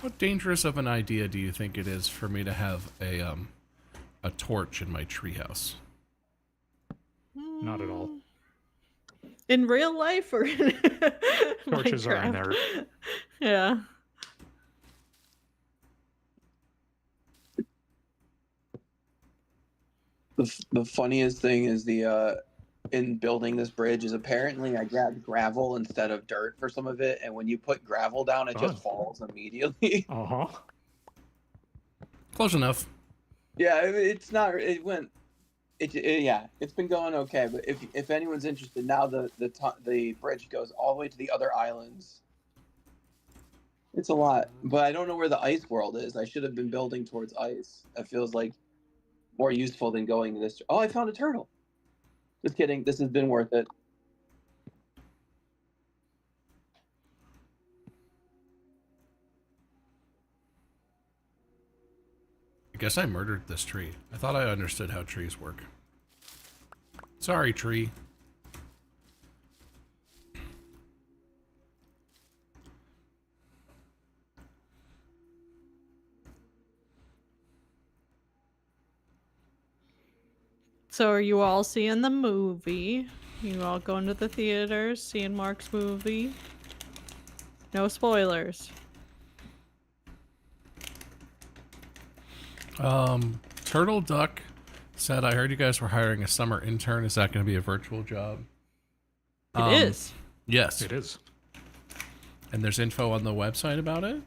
How dangerous of an idea do you think it is for me to have a torch in my treehouse?
Not at all.
In real life or in
Torches are
Minecraft?
inert.
Yeah.
The funniest thing is in building this bridge is apparently I grabbed gravel instead of dirt for some of it, and when you put gravel down, it just falls immediately.
Uh-huh.
Close enough.
Yeah, it's not. It went. Yeah, it's been going okay. But if anyone's interested, now the bridge goes all the way to the other islands. It's a lot, but I don't know where the ice world is. I should have been building towards ice. It feels like more useful than going this. Oh, I found a turtle. Just kidding. This has been worth it.
I guess I murdered this tree. I thought I understood how trees work. Sorry, tree.
So are you all seeing the movie? You all going to the theaters, seeing Mark's movie? No spoilers.
Turtle Duck said, I heard you guys were hiring a summer intern. Is that going to be a virtual job?
It is.
Yes.
It is.
And there's info on the website about it?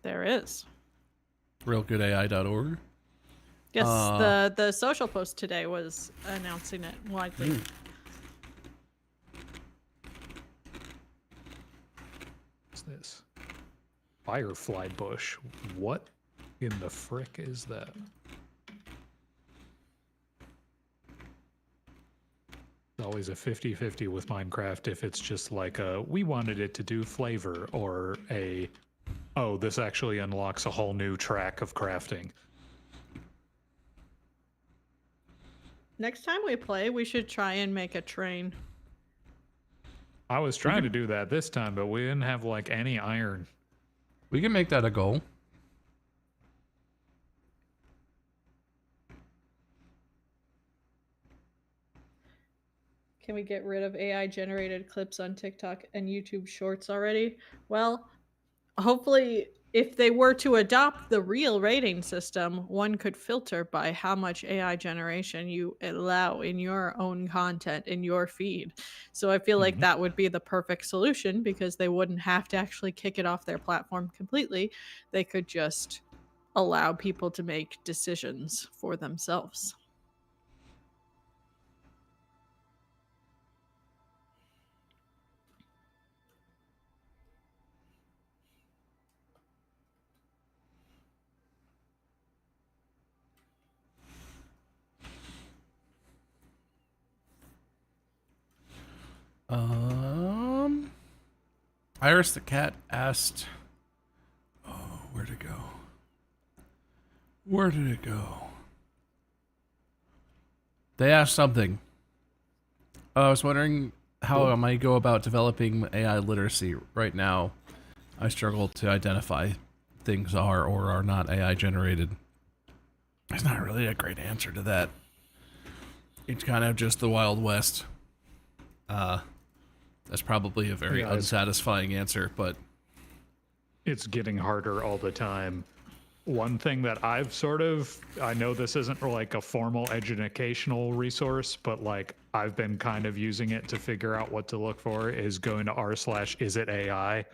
There is.
realgoodai.org.
Yes, the social post today was announcing it widely.
What's this? Firefly bush. What in the frick is that? It's always a 50-50 with Minecraft if it's just like we wanted it to do flavor, or oh, this actually unlocks a whole new track of crafting.
Next time we play, we should try and make a train.
I was trying to do that this time, but we didn't have like any iron.
We can make that a goal.
Can we get rid of AI generated clips on TikTok and YouTube Shorts already? Well, hopefully, if they were to adopt the real rating system, one could filter by how much AI generation you allow in your own content in your feed. So I feel like that would be the perfect solution, because they wouldn't have to actually kick it off their platform completely. They could just allow people to make decisions for themselves.
Iris the cat asked, oh, where'd it go? Where did it go? They asked something. I was wondering how I might go about developing AI literacy. Right now, I struggle to identify things are or are not AI generated. There's not really a great answer to that. It's kind of just the Wild West. That's probably a very
Yeah, it's-
unsatisfying answer, but
It's getting harder all the time. One thing that I know this isn't like a formal educational resource, but like I've been kind of using it to figure out what to look for is going to r/isitaai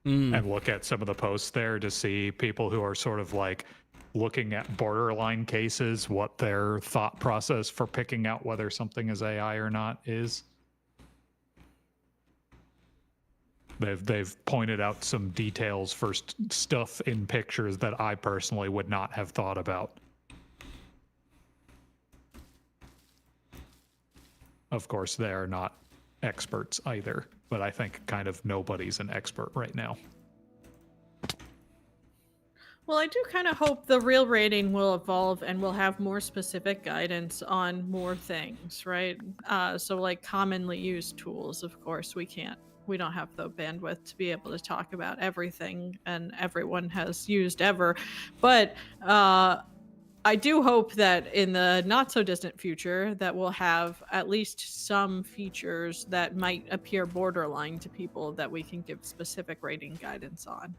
and look at some of the posts there to see people who are sort of like looking at borderline cases, what their thought process for picking out whether something is AI or not is. They've pointed out some details for stuff in pictures that I personally would not have thought about. Of course, they are not experts either, but I think kind of nobody's an expert right now.
Well, I do kind of hope the real rating will evolve and we'll have more specific guidance on more things, right? So, like commonly used tools, of course, we don't have the bandwidth to be able to talk about everything and everyone has used ever. But I do hope that in the not so distant future that we'll have at least some features that might appear borderline to people that we can give specific rating guidance on.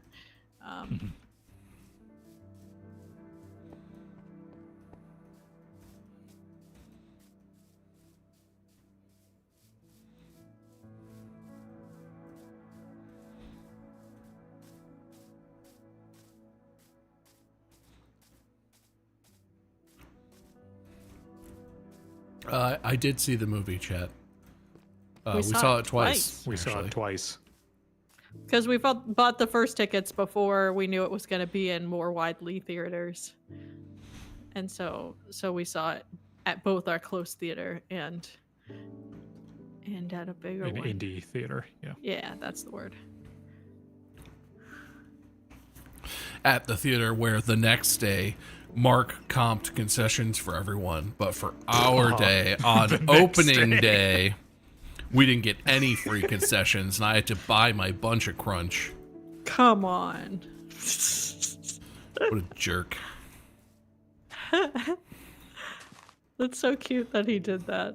I did see the movie, chat. We
saw
saw
it
it twice.
We saw
actually.
it twice.
Because we bought the first tickets before we knew it was going to be in more widely theaters, and so we saw it at both our close theater and at a bigger
In
one.
indie theater, yeah.
Yeah, that's the word.
At the theater where the next day Mark comped concessions for everyone, but for our day on opening day, we didn't get any free concessions, and I had to buy my bunch of crunch.
Come on.
What a jerk!
That's so cute that he did that.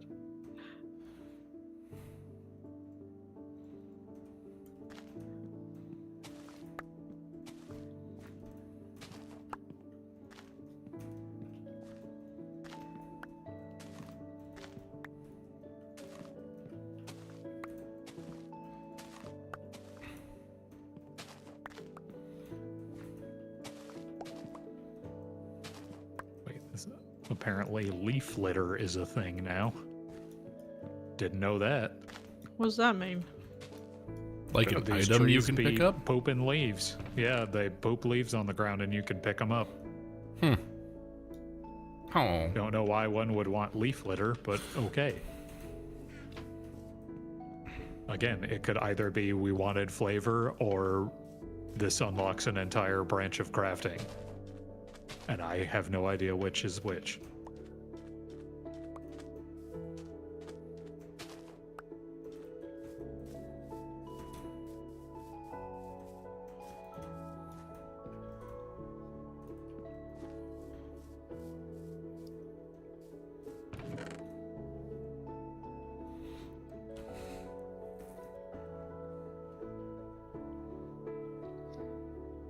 Wait, apparently leaf litter is a thing now. Didn't know that.
What does that mean?
Like an
These
item you
trees
can
be
pick up.
pooping leaves. Yeah, they poop leaves on the ground and you can pick them up.
Oh,
Don't know why one would want leaf litter, but okay. Again, it could either be we wanted flavor or this unlocks an entire branch of crafting. And I have no idea which is which.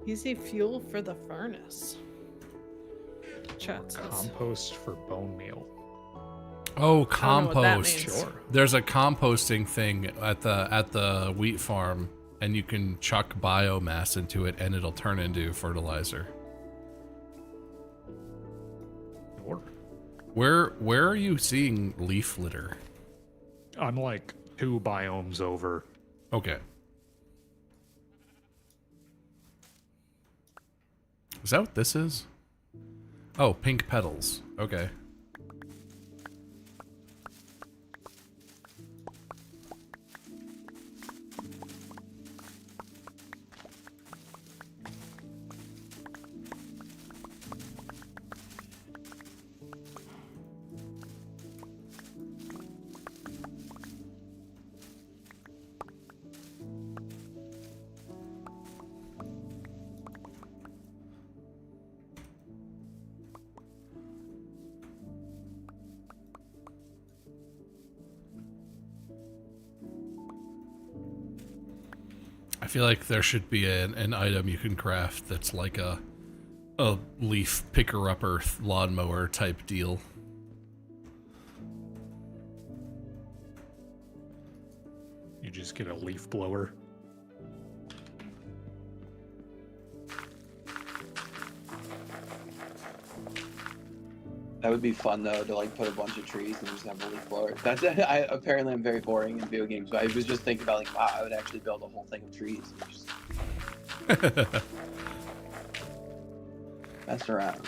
Easy fuel for the furnace. Chat says.
Compost for bone meal.
oh,
I don't know what that
compost.
means.
Sure.
There's a composting thing at the wheat farm, and you can chuck biomass into it, and it'll turn into fertilizer.
Sure.
Where are you seeing leaf litter?
I'm like 2 biomes over.
Okay. Is that what this is? Oh, pink petals. Okay. I feel like there should be an item you can craft that's like a leaf picker-upper lawnmower type deal.
You just get a leaf blower.
That would be fun though, to like put a bunch of trees and just have a leaf blower. That's apparently I'm very boring in video games, but I was just thinking about like, wow, I would actually build a whole thing of trees and just mess around.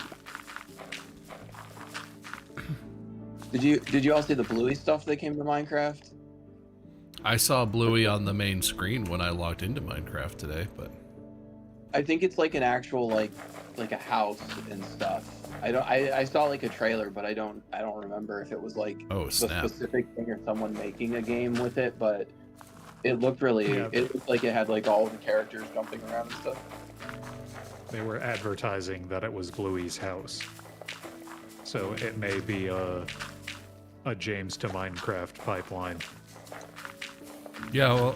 Did you all see the Bluey stuff that came to Minecraft?
I saw Bluey on the main screen when I logged into Minecraft today, but
I think it's like an actual like a house and stuff. I saw like a trailer, but I don't remember if it was like
oh
the
snap.
specific thing or someone making a game with it, but it looked really
Yeah.
it looked like it had like all the characters jumping around and stuff.
They were advertising that it was Bluey's house. So it may be a James to Minecraft pipeline.
Yeah, well,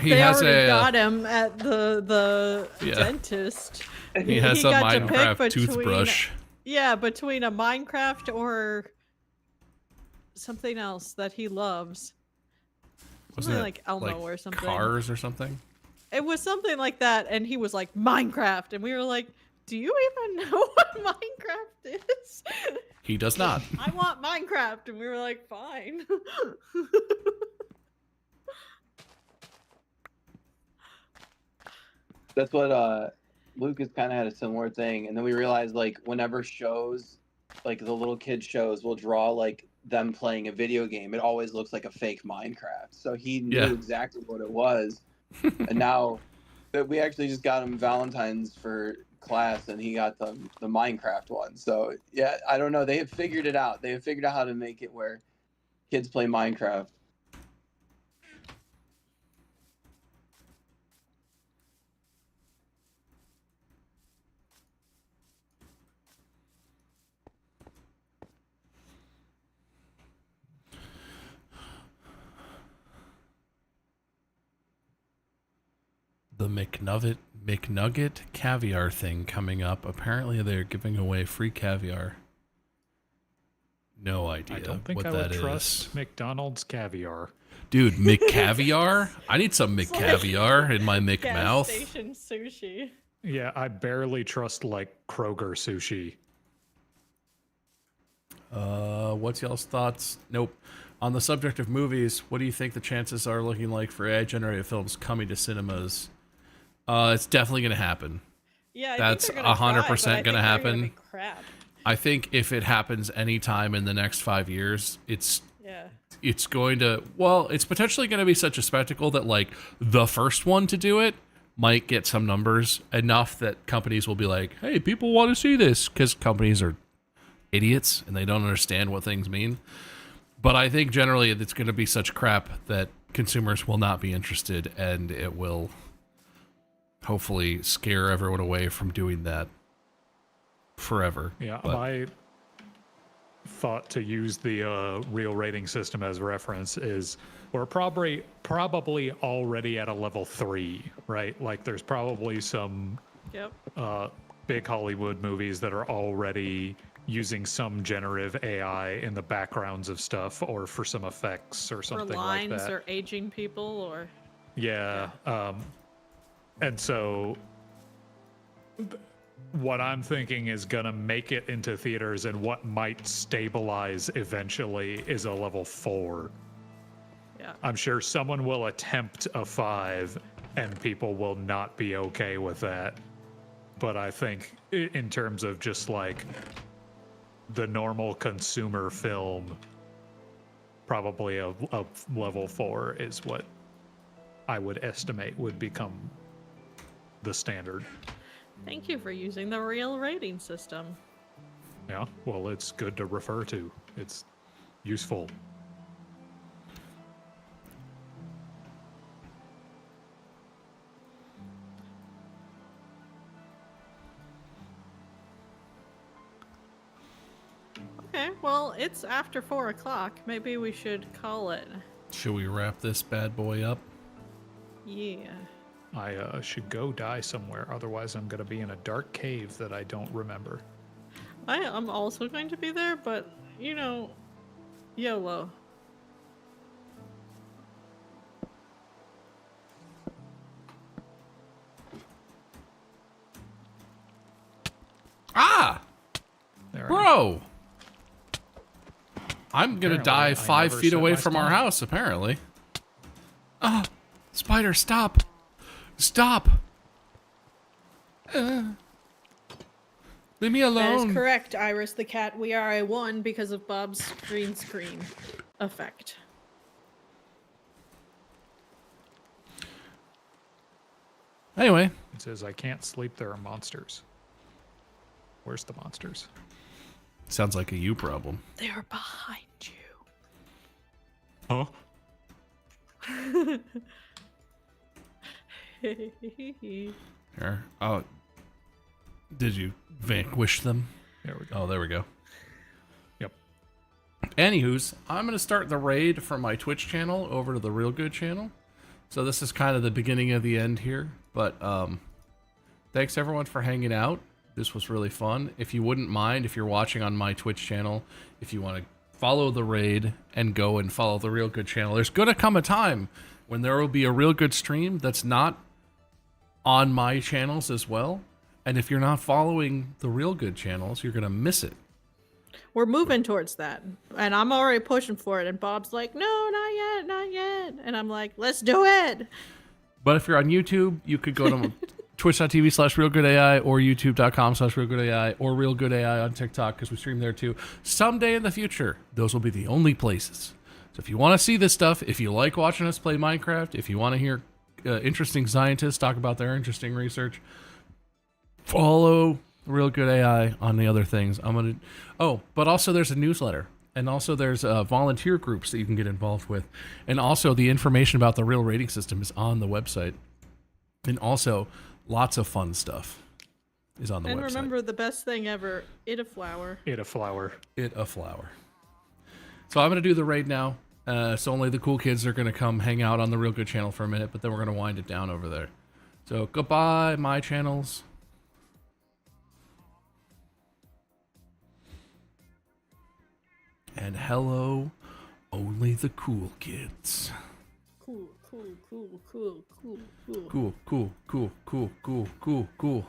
he
They
has
already
a
got him at the
Yeah.
dentist.
he has a
got to pick
Minecraft
between-
toothbrush.
Yeah, between a Minecraft or something else that he loves.
Wasn't
Something
it
like Elmo or something.
Cars or something?
It was something like that, and he was like, Minecraft. And we were like, do you even know what Minecraft is?
He does not.
I want Minecraft. And we were like, fine.
That's what Lucas kind of had a similar thing, and then we realized like whenever shows, like the little kid shows, will draw like them playing a video game, it always looks like a fake Minecraft. So he knew
Yeah.
exactly what it was, and now that we actually just got him Valentine's for class, and he got the Minecraft one. So yeah, I don't know. They have figured it out. They have figured out how to make it where kids play Minecraft.
The McNugget caviar thing coming up. Apparently they're giving away free caviar. No idea
I don't think
what
I
that
would
is.
trust McDonald's caviar.
Dude, McCaviar? I need some
like
McCaviar in my
Gas
McMouth.
station sushi.
Yeah, I barely trust like Kroger sushi.
What's y'all's thoughts? Nope. On the subject of movies, what do you think the chances are looking like for AI-generated films coming to cinemas? It's definitely going to happen.
Yeah,
That's
think they're gonna
100%
try, but I think
gonna
they're
happen.
be crap.
I think if it happens anytime in the next 5 years,
Yeah.
it's going to, well, it's potentially going to be such a spectacle that like the first one to do it might get some numbers enough that companies will be like, hey, people want to see this, because companies are idiots and they don't understand what things mean. But I think generally it's going to be such crap that consumers will not be interested, and it will hopefully scare everyone away from doing that forever.
Yeah,
But-
my thought to use the real rating system as reference is we're probably already at a level 3, right? Like there's probably some
Yep.
big Hollywood movies that are already using some generative AI in the backgrounds of stuff or for some effects or
Or
something
lines
like that.
or aging people or
Yeah. And so what I'm thinking is going to make it into theaters and what might stabilize eventually is a level 4.
yeah.
I'm sure someone will attempt a 5 and people will not be okay with that. But I think in terms of just like the normal consumer film, probably a level 4 is what I would estimate would become the standard.
Thank you for using the real rating system.
Yeah, well, it's good to refer to. It's useful.
Okay, well, it's after 4 o'clock. Maybe we should call it.
Should we wrap this bad boy up?
Yeah.
I should go die somewhere. Otherwise, I'm going to be in a dark cave that I don't remember.
I am also going to be there, but you know, YOLO.
Ah,
There I am.
bro. I'm gonna
Apparently,
die
I
5
never
feet
set
away
my
from our
spawn.
house, apparently. Ah, spider, stop. Stop. Leave me
That
alone.
is correct, Iris the cat. We are a 1 because of Bob's green screen effect.
Anyway,
It says, I can't sleep, there are monsters. Where's the monsters?
sounds like a you problem.
They are behind you.
Huh?
Here. Oh, did you vanquish them?
There we go.
Oh, there we go.
Yep.
Anywho's, I'm going to start the raid from my Twitch channel over to the Real Good channel. So this is kind of the beginning of the end here. But thanks everyone for hanging out. This was really fun. If you wouldn't mind, if you're watching on my Twitch channel, if you want to follow the raid and go and follow the Real Good channel, there's going to come a time when there will be a Real Good stream that's not on my channels as well. And if you're not following the Real Good channels, you're going to miss it.
We're moving towards that. And I'm already pushing for it. And Bob's like, no, not yet, not yet. And I'm like, let's do it.
But if you're on YouTube, you could go to twitch.tv/realgoodai or youtube.com/realgoodai or realgoodai on TikTok because we stream there too. Someday in the future, those will be the only places. So if you want to see this stuff, if you like watching us play Minecraft, if you want to hear interesting scientists talk about their interesting research, follow Real Good AI on the other things. But also there's a newsletter. And also there's volunteer groups that you can get involved with. And also the information about the real rating system is on the website. And also lots of fun stuff is on the
And
website.
remember the best thing ever, eat a flower.
Eat a flower.
It a flower. So I'm going to do the raid now. So only the cool kids are going to come hang out on the Real Good channel for a minute, but then we're going to wind it down over there. So goodbye, my channels. And hello, only the cool kids.
Cool, cool, cool, cool, cool, cool.
Cool, cool, cool, cool, cool, cool, cool.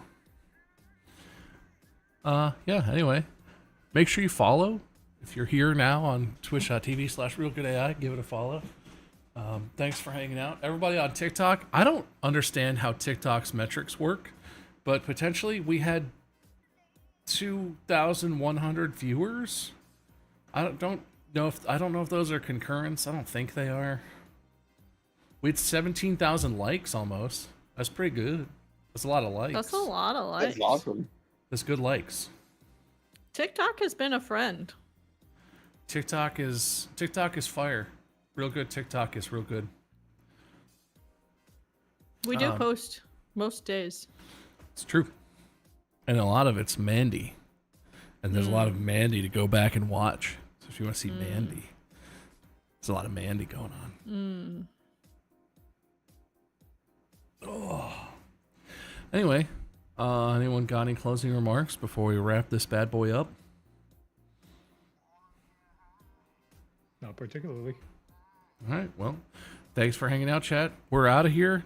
Yeah, anyway. Make sure you follow. If you're here now on twitch.tv/realgoodai, give it a follow. Thanks for hanging out. Everybody on TikTok, I don't understand how TikTok's metrics work, but potentially we had 2,100 viewers. I don't know if those are concurrents. I don't think they are. We had 17,000 likes almost. That's pretty good. That's a lot of likes.
That's a lot of likes.
That's awesome.
That's good likes.
TikTok has been a friend.
TikTok is fire. Real Good TikTok is real good.
We do post most days.
It's true. And a lot of it's Mandy. And there's a lot of Mandy to go back and watch. So if you want to see Mandy, there's a lot of Mandy going on. Oh. Anyway, anyone got any closing remarks before we wrap this bad boy up?
Not particularly.
All right. Well, thanks for hanging out, chat. We're out of here.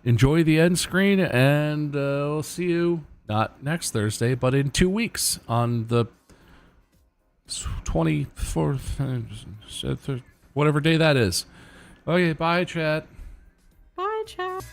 Enjoy the end screen, and we'll see you not next Thursday, but in 2 weeks on the 24th, whatever day that is. Okay, bye, chat.
Bye, chat.